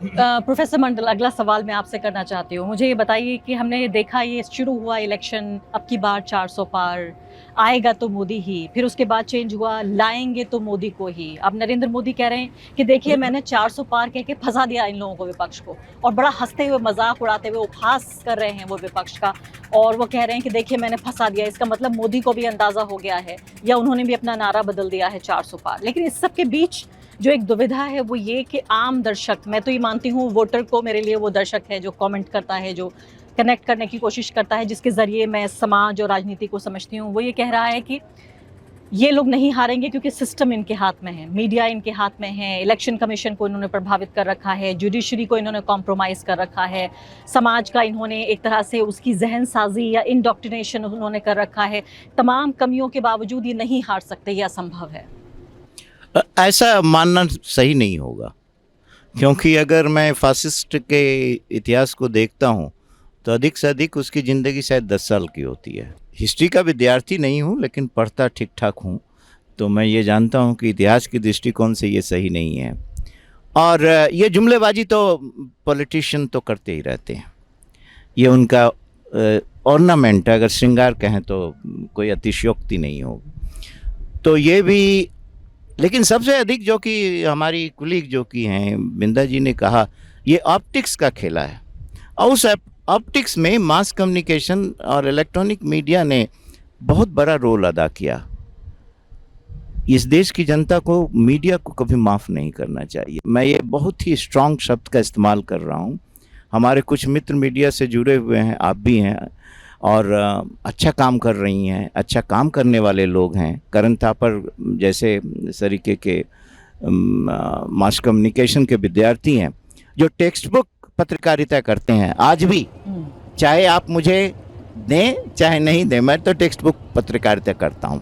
प्रोफेसर मंडल, अगला सवाल मैं आपसे करना चाहती हूँ। मुझे ये बताइए कि हमने ये देखा, ये शुरू हुआ इलेक्शन, अब की बार 400 पार आएगा तो मोदी ही, फिर उसके बाद चेंज हुआ, लाएंगे तो मोदी को ही। अब नरेंद्र मोदी कह रहे हैं कि देखिए मैंने 400 पार कह के फंसा दिया इन लोगों को, विपक्ष को, और बड़ा हंसते हुए, मजाक उड़ाते हुए उपहास कर रहे हैं वो विपक्ष का, और वो कह रहे हैं कि देखिए मैंने फंसा दिया। इसका मतलब मोदी को भी अंदाजा हो गया है, या उन्होंने भी अपना नारा बदल दिया है 400 पार। लेकिन इस सब के बीच जो एक दुविधा है वो ये कि आम दर्शक, मैं तो ये मानती हूँ वोटर को, मेरे लिए वो दर्शक है जो कमेंट करता है, जो कनेक्ट करने की कोशिश करता है, जिसके ज़रिए मैं समाज और राजनीति को समझती हूँ, वो ये कह रहा है कि ये लोग नहीं हारेंगे क्योंकि सिस्टम इनके हाथ में है, मीडिया इनके हाथ में है, इलेक्शन कमीशन को इन्होंने प्रभावित कर रखा है, जुडिशरी को इन्होंने कॉम्प्रोमाइज़ कर रखा है, समाज का इन्होंने एक तरह से उसकी जहन साजी या इंडोक्ट्रिनेशन उन्होंने कर रखा है। तमाम कमियों के बावजूद ये नहीं हार सकते, ये असंभव है। ऐसा मानना सही नहीं होगा, क्योंकि अगर मैं फासिस्ट के इतिहास को देखता हूँ तो अधिक से अधिक उसकी ज़िंदगी शायद 10 साल की होती है। हिस्ट्री का विद्यार्थी नहीं हूँ, लेकिन पढ़ता ठीक ठाक हूँ, तो मैं ये जानता हूँ कि इतिहास के दृष्टिकोण से ये सही नहीं है। और ये जुमलेबाजी तो पॉलिटिशियन तो करते ही रहते हैं, ये उनका ऑर्नामेंट, अगर श्रृंगार कहें तो कोई अतिशयोक्ति नहीं होगी। तो ये भी, लेकिन सबसे अधिक जो कि हमारी कुलीग जो कि हैं बिंदा जी ने कहा, ये ऑप्टिक्स का खेला है। और उस ऑप्टिक्स में मास कम्युनिकेशन और इलेक्ट्रॉनिक मीडिया ने बहुत बड़ा रोल अदा किया। इस देश की जनता को मीडिया को कभी माफ़ नहीं करना चाहिए। मैं ये बहुत ही स्ट्रॉन्ग शब्द का इस्तेमाल कर रहा हूँ। हमारे कुछ मित्र मीडिया से जुड़े हुए हैं, आप भी हैं, और अच्छा काम कर रही हैं, अच्छा काम करने वाले लोग हैं। करण थापर जैसे तरीके के मास कम्युनिकेशन के विद्यार्थी हैं जो टेक्स्ट बुक पत्रकारिता करते हैं आज भी, चाहे आप मुझे दें चाहे नहीं दें, मैं तो टेक्स्ट बुक पत्रकारिता करता हूं।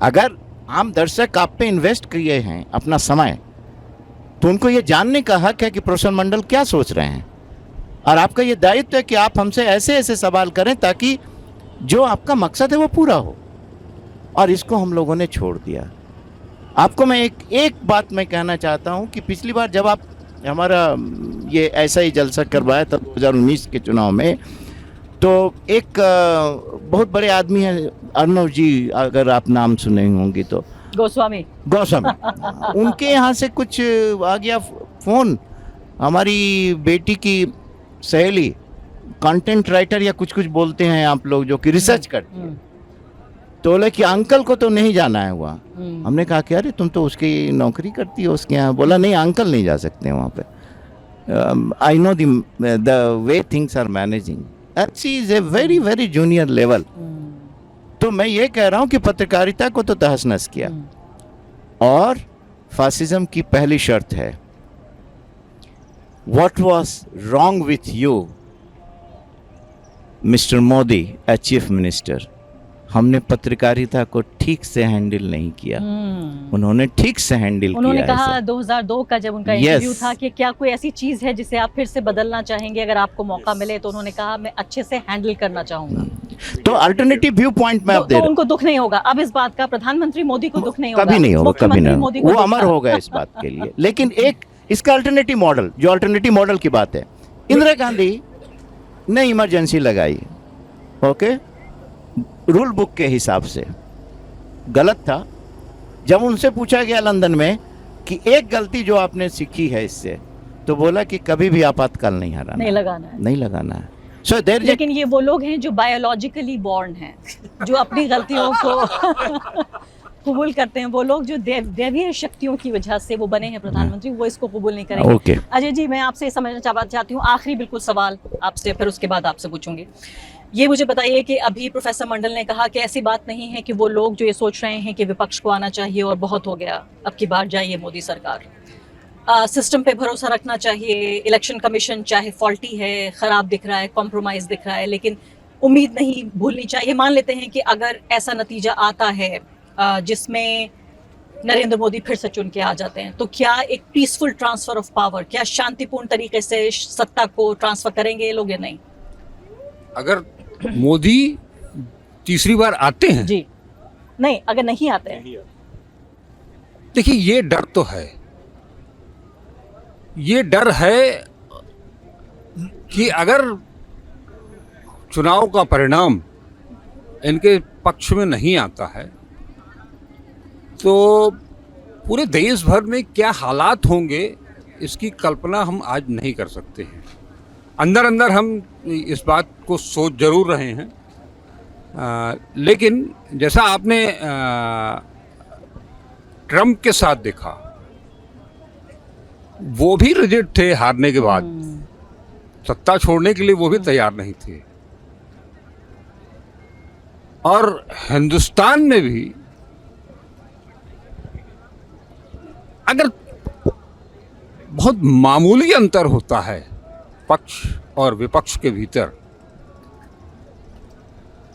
अगर आम दर्शक आप पे इन्वेस्ट किए हैं अपना समय, तो उनको ये जानने का हक है कि प्रोफेसर मंडल क्या सोच रहे हैं, और आपका ये दायित्व है कि आप हमसे ऐसे ऐसे सवाल करें ताकि जो आपका मकसद है वो पूरा हो। और इसको हम लोगों ने छोड़ दिया। आपको मैं एक बात मैं कहना चाहता हूं कि पिछली बार जब आप हमारा ये ऐसा ही जलसा करवाया था 2019 के चुनाव में, तो एक बहुत बड़े आदमी हैं अर्णव जी, अगर आप नाम सुने होंगे तो, गोस्वामी उनके यहाँ से कुछ आ गया फ़ोन, हमारी बेटी की सहेली कंटेंट राइटर या कुछ बोलते हैं आप लोग, जो कि रिसर्च करती है, तो बोले कि अंकल को तो नहीं जाना है वहाँ। हमने कहा कि अरे तुम तो उसकी नौकरी करती हो उसके यहाँ। बोला नहीं, अंकल नहीं जा सकते वहाँ पे, I know the way things are managing, she is a very very junior level. तो मैं ये कह रहा हूँ कि पत्रकारिता को तो तहस नहस किया। और फासिज्म की पहली शर्त है, what was wrong with you mister Modi as chief minister? हमने पत्रकारिता को ठीक से हैंडल नहीं किया, उन्होंने ठीक से हैंडल किया। उन्होंने कहा 2002 का जब उनका इंटरव्यू था कि क्या कोई ऐसी चीज है जिसे आप फिर से बदलना चाहेंगे अगर आपको मौका मिले, तो उन्होंने कहा मैं अच्छे से हैंडल करना चाहूंगा। तो अल्टरनेटिव व्यू पॉइंट में आप दे रहे हैं। उनको दुख नहीं होगा अब इस बात का, प्रधानमंत्री मोदी को दुख नहीं होगा, कभी नहीं होगा, कभी नहीं, वो दुख अमर होगा इस बात के लिए। लेकिन एक इसका अल्टरनेटिव मॉडल, जो अल्टरनेटिव मॉडल की बात है, इंदिरा गांधी ने इमरजेंसी लगाई, ओके, रूल बुक के हिसाब से गलत था। जब उनसे पूछा गया लंदन में कि एक गलती जो आपने सीखी है इससे, तो बोला कि कभी भी आपातकाल नहीं हराना, नहीं लगाना है, नहीं लगाना है। So there लेकिन ये वो लोग हैं जो बायोलॉजिकली बॉर्न हैं, जो अपनी गलतियों को कबूल करते हैं। वो लोग जो दैवीय शक्तियों की वजह से वो बने हैं प्रधानमंत्री, वो इसको कबूल नहीं करेंगे। Okay. अजय जी, मैं आपसे समझना चाहती हूँ, आखिरी बिल्कुल सवाल आपसे, फिर उसके बाद आपसे पूछूंगी। ये मुझे बताइए कि अभी प्रोफेसर मंडल ने कहा कि ऐसी बात नहीं है कि वो लोग जो ये सोच रहे हैं कि विपक्ष को आना चाहिए और बहुत हो गया, अब की बार जाइए मोदी सरकार, सिस्टम पे भरोसा रखना चाहिए, इलेक्शन कमीशन चाहे फॉल्टी है, ख़राब दिख रहा है, कॉम्प्रोमाइज़ दिख रहा है, लेकिन उम्मीद नहीं भूलनी चाहिए। मान लेते हैं कि अगर ऐसा नतीजा आता है जिसमें नरेंद्र मोदी फिर से चुन के आ जाते हैं, तो क्या एक पीसफुल ट्रांसफ़र ऑफ पावर, क्या शांतिपूर्ण तरीके से सत्ता को ट्रांसफ़र करेंगे ये लोग या नहीं? अगर मोदी तीसरी बार आते हैं जी, नहीं, अगर नहीं आते हैं, देखिए ये डर तो है, ये डर है कि अगर चुनाव का परिणाम इनके पक्ष में नहीं आता है तो पूरे देश भर में क्या हालात होंगे इसकी कल्पना हम आज नहीं कर सकते हैं। अंदर अंदर हम इस बात को सोच जरूर रहे हैं, लेकिन जैसा आपने ट्रंप के साथ देखा, वो भी रिजिड थे हारने के बाद, सत्ता छोड़ने के लिए वो भी तैयार नहीं थे। और हिंदुस्तान में भी अगर बहुत मामूली अंतर होता है पक्ष और विपक्ष के भीतर,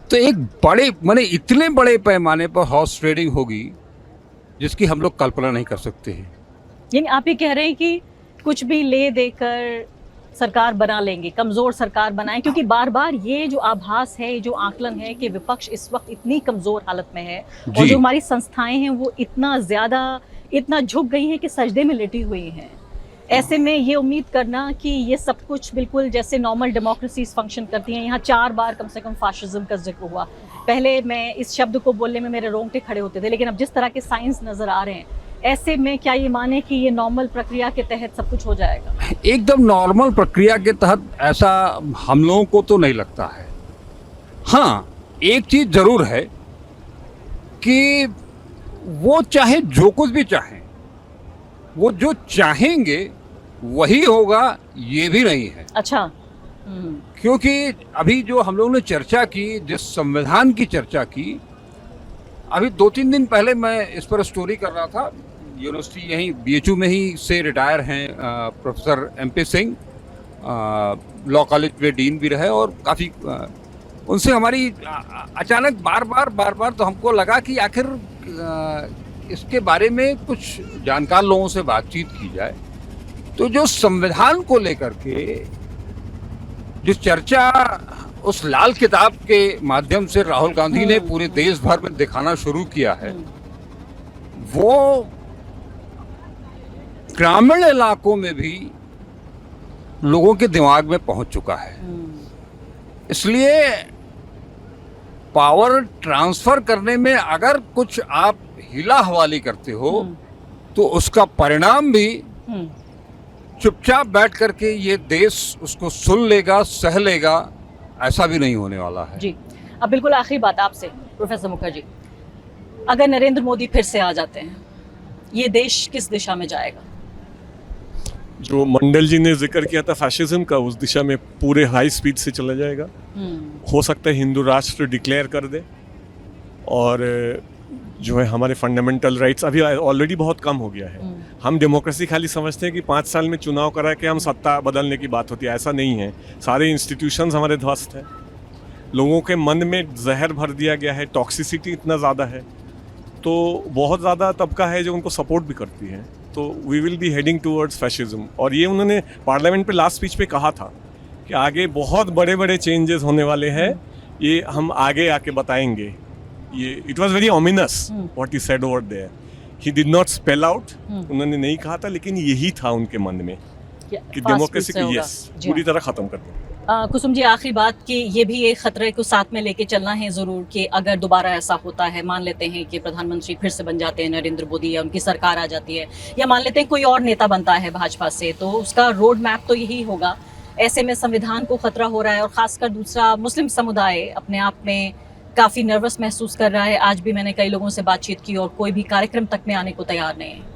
तो एक बड़े माने इतने बड़े पैमाने पर हॉर्स ट्रेडिंग होगी जिसकी हम लोग कल्पना नहीं कर सकते हैं। यानी आप ये कह रहे हैं कि कुछ भी ले देकर सरकार बना लेंगे, कमजोर सरकार बनाएं, क्योंकि बार बार ये जो आभास है, ये जो आकलन है कि विपक्ष इस वक्त इतनी कमजोर हालत में है और जी। जो हमारी संस्थाएं हैं वो इतना ज्यादा इतना झुक गई हैं कि सजदे में लेटी हुई हैं। ऐसे में ये उम्मीद करना कि ये सब कुछ बिल्कुल जैसे नॉर्मल डेमोक्रेसीज फंक्शन करती हैं, यहाँ 4 बार कम से कम फाशिज्म का जिक्र हुआ। पहले मैं इस शब्द को बोलने में मेरे रोंगटे खड़े होते थे, लेकिन अब जिस तरह के साइंस नजर आ रहे हैं, ऐसे में क्या ये माने कि ये नॉर्मल प्रक्रिया के तहत सब कुछ हो जाएगा? एकदम नॉर्मल प्रक्रिया के तहत ऐसा हम लोगों को तो नहीं लगता है। हाँ, एक चीज जरूर है कि वो चाहे जो कुछ भी चाहें, वो जो चाहेंगे वही होगा, ये भी नहीं है। अच्छा। क्योंकि अभी जो हम लोगों ने चर्चा की, जिस संविधान की चर्चा की, अभी 2-3 दिन पहले मैं इस पर स्टोरी कर रहा था। यूनिवर्सिटी यहीं BHU में ही से रिटायर हैं professor MP Singh, law college में डीन भी रहे, और काफ़ी उनसे हमारी अचानक बार बार तो हमको लगा कि आखिर इसके बारे में कुछ जानकार लोगों से बातचीत की जाए। तो जो संविधान को लेकर के जो चर्चा उस लाल किताब के माध्यम से राहुल गांधी ने पूरे देश भर में दिखाना शुरू किया है, वो ग्रामीण इलाकों में भी लोगों के दिमाग में पहुंच चुका है। इसलिए पावर ट्रांसफर करने में अगर कुछ आप हिला हवाली करते हो तो उसका परिणाम भी चुपचाप बैठ करके ये देश उसको सुन लेगा, सह लेगा, ऐसा भी नहीं होने वाला है। जी, अब बिल्कुल आखिरी बात आपसे प्रोफेसर मुखर्जी, अगर नरेंद्र मोदी फिर से आ जाते हैं, ये देश किस दिशा में जाएगा? जो मंडल जी ने जिक्र किया था फैशिज्म का, उस दिशा में पूरे हाई स्पीड से चला जाएगा। हो सकता है हिंदू राष्ट्र डिक्लेयर कर दे, और जो है हमारे फंडामेंटल राइट्स अभी ऑलरेडी बहुत कम हो गया है। हम डेमोक्रेसी खाली समझते हैं कि 5 साल में चुनाव करा के हम सत्ता बदलने की बात होती है, ऐसा नहीं है। सारे इंस्टीट्यूशंस हमारे ध्वस्त हैं, लोगों के मन में जहर भर दिया गया है, टॉक्सिसिटी इतना ज़्यादा है, तो बहुत ज़्यादा तबका है जो उनको सपोर्ट भी करती है। तो we will be heading towards fascism. और ये उन्होंने पार्लियामेंट पे लास्ट स्पीच पे कहा था कि आगे बहुत बड़े बड़े चेंजेस होने वाले हैं, ये हम आगे आके बताएंगे। ये it was very ominous what he said over there. He did not spell out, उन्होंने नहीं कहा था, लेकिन यही था उनके मन में कि डेमोक्रेसी को पूरी तरह खत्म कर दें। कुसुम जी, आखिरी बात कि ये भी एक खतरे को साथ में लेके चलना है ज़रूर कि अगर दोबारा ऐसा होता है, मान लेते हैं कि प्रधानमंत्री फिर से बन जाते हैं नरेंद्र मोदी, या उनकी सरकार आ जाती है, या मान लेते हैं कोई और नेता बनता है भाजपा से, तो उसका रोड मैप तो यही होगा। ऐसे में संविधान को खतरा हो रहा है, और ख़ासकर दूसरा मुस्लिम समुदाय अपने आप में काफ़ी नर्वस महसूस कर रहा है। आज भी मैंने कई लोगों से बातचीत की और कोई भी कार्यक्रम तक में आने को तैयार नहीं है।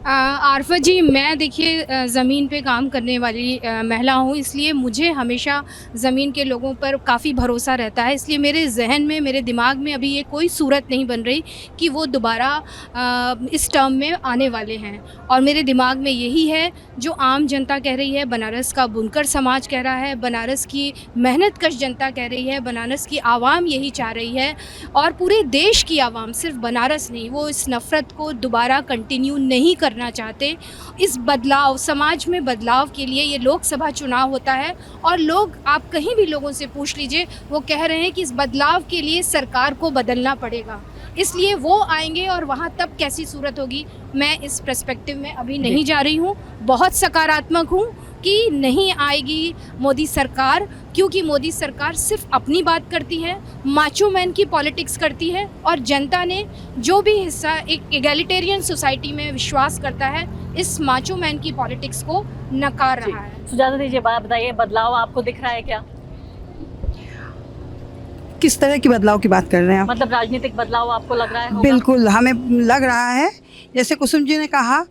आरफा जी, मैं देखिए ज़मीन पे काम करने वाली महिला हूँ, इसलिए मुझे हमेशा ज़मीन के लोगों पर काफ़ी भरोसा रहता है। इसलिए मेरे जहन में, मेरे दिमाग में अभी ये कोई सूरत नहीं बन रही कि वो दोबारा इस टर्म में आने वाले हैं। और मेरे दिमाग में यही है जो आम जनता कह रही है, बनारस का बुनकर समाज कह रहा है, बनारस की मेहनतकश जनता कह रही है, बनारस की आवाम यही चाह रही है, और पूरे देश की आवाम, सिर्फ बनारस नहीं, वो इस नफ़रत को दोबारा कंटिन्यू नहीं करना चाहते। इस बदलाव, समाज में बदलाव के लिए ये लोकसभा चुनाव होता है, और लोग, आप कहीं भी लोगों से पूछ लीजिए, वो कह रहे हैं कि इस बदलाव के लिए सरकार को बदलना पड़ेगा। इसलिए वो आएंगे, और वहाँ तब कैसी सूरत होगी, मैं इस पर्सपेक्टिव में अभी नहीं जा रही हूँ। बहुत सकारात्मक हूँ कि नहीं आएगी मोदी सरकार, क्योंकि मोदी सरकार सिर्फ अपनी बात करती है, माचो मैन की पॉलिटिक्स करती है, और जनता ने जो भी हिस्सा एक एगैलिटेरियन सोसाइटी में विश्वास करता है, इस माचो मैन की पॉलिटिक्स को नकार रहा है। सुजाता दीजिए, बताइए, बदलाव आपको दिख रहा है क्या? किस तरह की बदलाव की बात कर रहे हैं आप? मतलब राजनीतिक बदलाव आपको लग रहा है होगा? बिल्कुल, हमें लग रहा है, जैसे कुसुम जी ने कहा,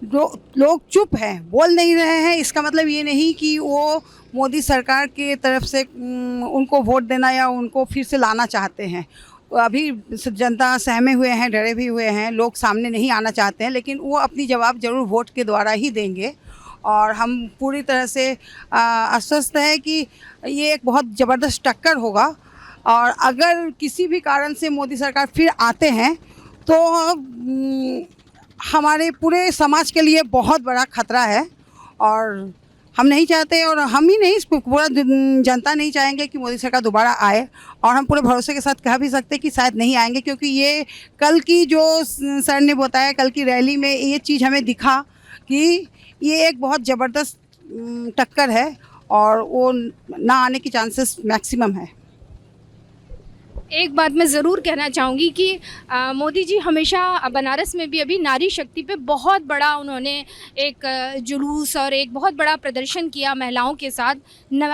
लोग चुप हैं, बोल नहीं रहे हैं। इसका मतलब ये नहीं कि वो मोदी सरकार की तरफ से उनको वोट देना या उनको फिर से लाना चाहते हैं। अभी जनता सहमे हुए हैं, डरे भी हुए हैं, लोग सामने नहीं आना चाहते हैं, लेकिन वो अपनी जवाब जरूर वोट के द्वारा ही देंगे। और हम पूरी तरह से आश्वस्त हैं कि ये एक बहुत ज़बरदस्त टक्कर होगा। और अगर किसी भी कारण से मोदी सरकार फिर आते हैं तो हमारे पूरे समाज के लिए बहुत बड़ा खतरा है। और हम नहीं चाहते, और हम ही नहीं, पूरा जनता नहीं चाहेंगे कि मोदी सरकार दोबारा आए। और हम पूरे भरोसे के साथ कह भी सकते हैं कि शायद नहीं आएंगे, क्योंकि ये कल की जो सर ने बताया, कल की रैली में ये चीज़ हमें दिखा कि ये एक बहुत ज़बरदस्त टक्कर है और वो ना आने की चांसेस मैक्सिमम है। एक बात मैं ज़रूर कहना चाहूँगी कि मोदी जी हमेशा बनारस में भी अभी नारी शक्ति पे बहुत बड़ा उन्होंने एक जुलूस और एक बहुत बड़ा प्रदर्शन किया महिलाओं के साथ,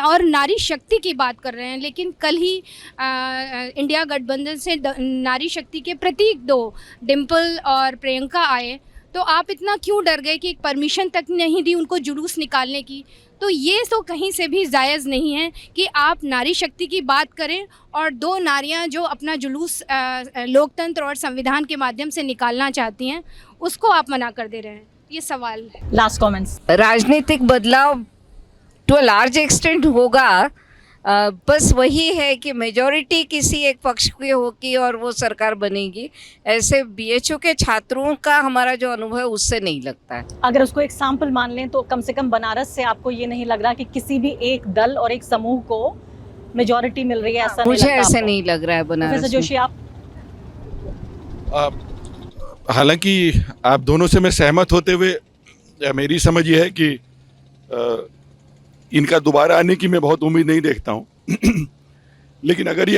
और नारी शक्ति की बात कर रहे हैं। लेकिन कल ही इंडिया गठबंधन से नारी शक्ति के प्रतीक 2 डिम्पल और प्रियंका आए, तो आप इतना क्यों डर गए कि एक परमिशन तक नहीं दी उनको जुलूस निकालने की? तो ये तो कहीं से भी जायज़ नहीं है कि आप नारी शक्ति की बात करें और 2 नारियां जो अपना जुलूस लोकतंत्र और संविधान के माध्यम से निकालना चाहती हैं, उसको आप मना कर दे रहे हैं। ये सवाल है। Last comments. राजनीतिक बदलाव टू अ लार्ज एक्सटेंट होगा, बस वही है कि मेजॉरिटी किसी एक पक्ष की होगी और वो सरकार बनेगी। ऐसे बीएचयू के छात्रों का हमारा जो अनुभव है उससे नहीं लगता है। अगर उसको एक सैंपल मान लें तो कम से कम बनारस से आपको ये नहीं लग रहा कि किसी भी एक दल और एक समूह को मेजॉरिटी मिल रही है, ऐसा मुझे नहीं ऐसे नहीं लग रहा है बनारस प्रोफेसर जोशी आप? हालांकि आप दोनों से मैं सहमत होते हुए मेरी समझ ये है कि इनका दोबारा आने की मैं बहुत उम्मीद नहीं देखता हूँ। लेकिन अगर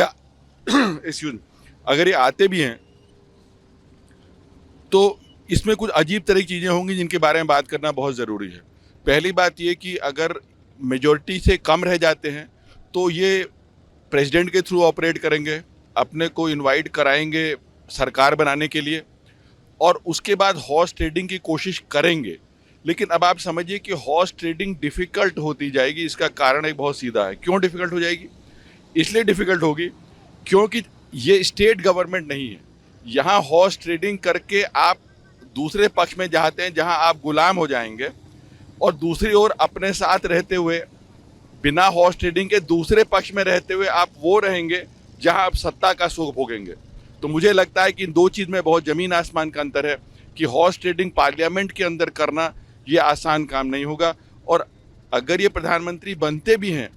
ये आते भी हैं तो इसमें कुछ अजीब तरह की चीज़ें होंगी जिनके बारे में बात करना बहुत ज़रूरी है। पहली बात ये कि अगर मेजॉरिटी से कम रह जाते हैं तो ये प्रेसिडेंट के थ्रू ऑपरेट करेंगे, अपने को इनवाइट कराएंगे सरकार बनाने के लिए, और उसके बाद हॉर्स ट्रेडिंग की कोशिश करेंगे। लेकिन अब आप समझिए कि हॉर्स ट्रेडिंग डिफ़िकल्ट होती जाएगी। इसका कारण एक बहुत सीधा है। क्यों डिफ़िकल्ट हो जाएगी? इसलिए डिफ़िकल्ट होगी क्योंकि ये स्टेट गवर्नमेंट नहीं है। यहाँ हॉर्स ट्रेडिंग करके आप दूसरे पक्ष में जाते हैं जहाँ आप गुलाम हो जाएंगे, और दूसरी ओर अपने साथ रहते हुए बिना हॉर्स ट्रेडिंग के दूसरे पक्ष में रहते हुए आप वो रहेंगे जहाँ आप सत्ता का सुख भोगेंगे। तो मुझे लगता है कि इन 2 चीज़ में बहुत ज़मीन आसमान का अंतर है कि हॉर्स ट्रेडिंग पार्लियामेंट के अंदर करना ये आसान काम नहीं होगा। और अगर ये प्रधानमंत्री बनते भी हैं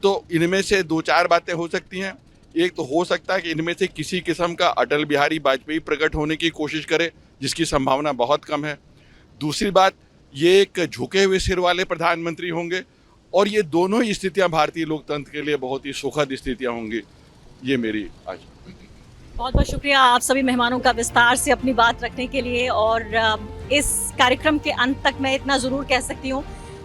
तो इनमें से 2-4 बातें हो सकती हैं। एक तो हो सकता है कि इनमें से किसी किस्म का अटल बिहारी वाजपेयी प्रकट होने की कोशिश करे, जिसकी संभावना बहुत कम है। दूसरी बात, ये एक झुके हुए सिर वाले प्रधानमंत्री होंगे, और ये दोनों ही स्थितियाँ भारतीय लोकतंत्र के लिए बहुत ही सुखद स्थितियाँ होंगी। ये मेरी आज। बहुत बहुत शुक्रिया आप सभी मेहमानों का विस्तार से अपनी बात रखने के लिए। और इस कार्यक्रम के अंत तक मैं इतना ज़रूर कह सकती हूँ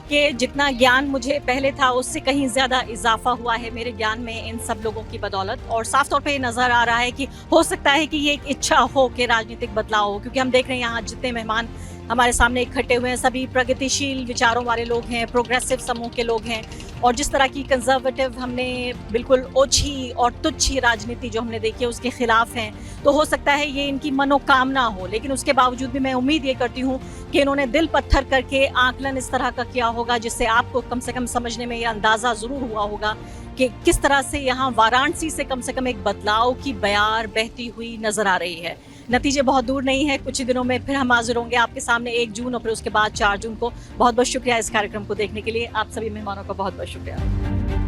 कि जितना ज्ञान मुझे पहले था उससे कहीं ज़्यादा इजाफा हुआ है मेरे ज्ञान में इन सब लोगों की बदौलत। और साफ तौर पे ये नज़र आ रहा है कि हो सकता है कि ये एक इच्छा हो कि राजनीतिक बदलाव हो, क्योंकि हम देख रहे हैं यहाँ जितने मेहमान हमारे सामने इकट्ठे हुए हैं सभी प्रगतिशील विचारों वाले लोग हैं, प्रोग्रेसिव समूह के लोग हैं। और जिस तरह की कंजर्वेटिव हमने बिल्कुल ओछी और तुच्छी राजनीति जो हमने देखी है उसके खिलाफ हैं, तो हो सकता है ये इनकी मनोकामना हो। लेकिन उसके बावजूद भी मैं उम्मीद ये करती हूँ कि इन्होंने दिल पत्थर करके आकलन इस तरह का किया होगा जिससे आपको कम से कम समझने में ये अंदाज़ा ज़रूर हुआ होगा कि किस तरह से यहाँ वाराणसी से कम एक बदलाव की बयार बहती हुई नज़र आ रही है। नतीजे बहुत दूर नहीं है, कुछ ही दिनों में फिर हम हाजिर होंगे आपके सामने 1 जून और फिर उसके बाद 4 जून को। बहुत बहुत शुक्रिया इस कार्यक्रम को देखने के लिए। आप सभी मेहमानों का बहुत बहुत शुक्रिया।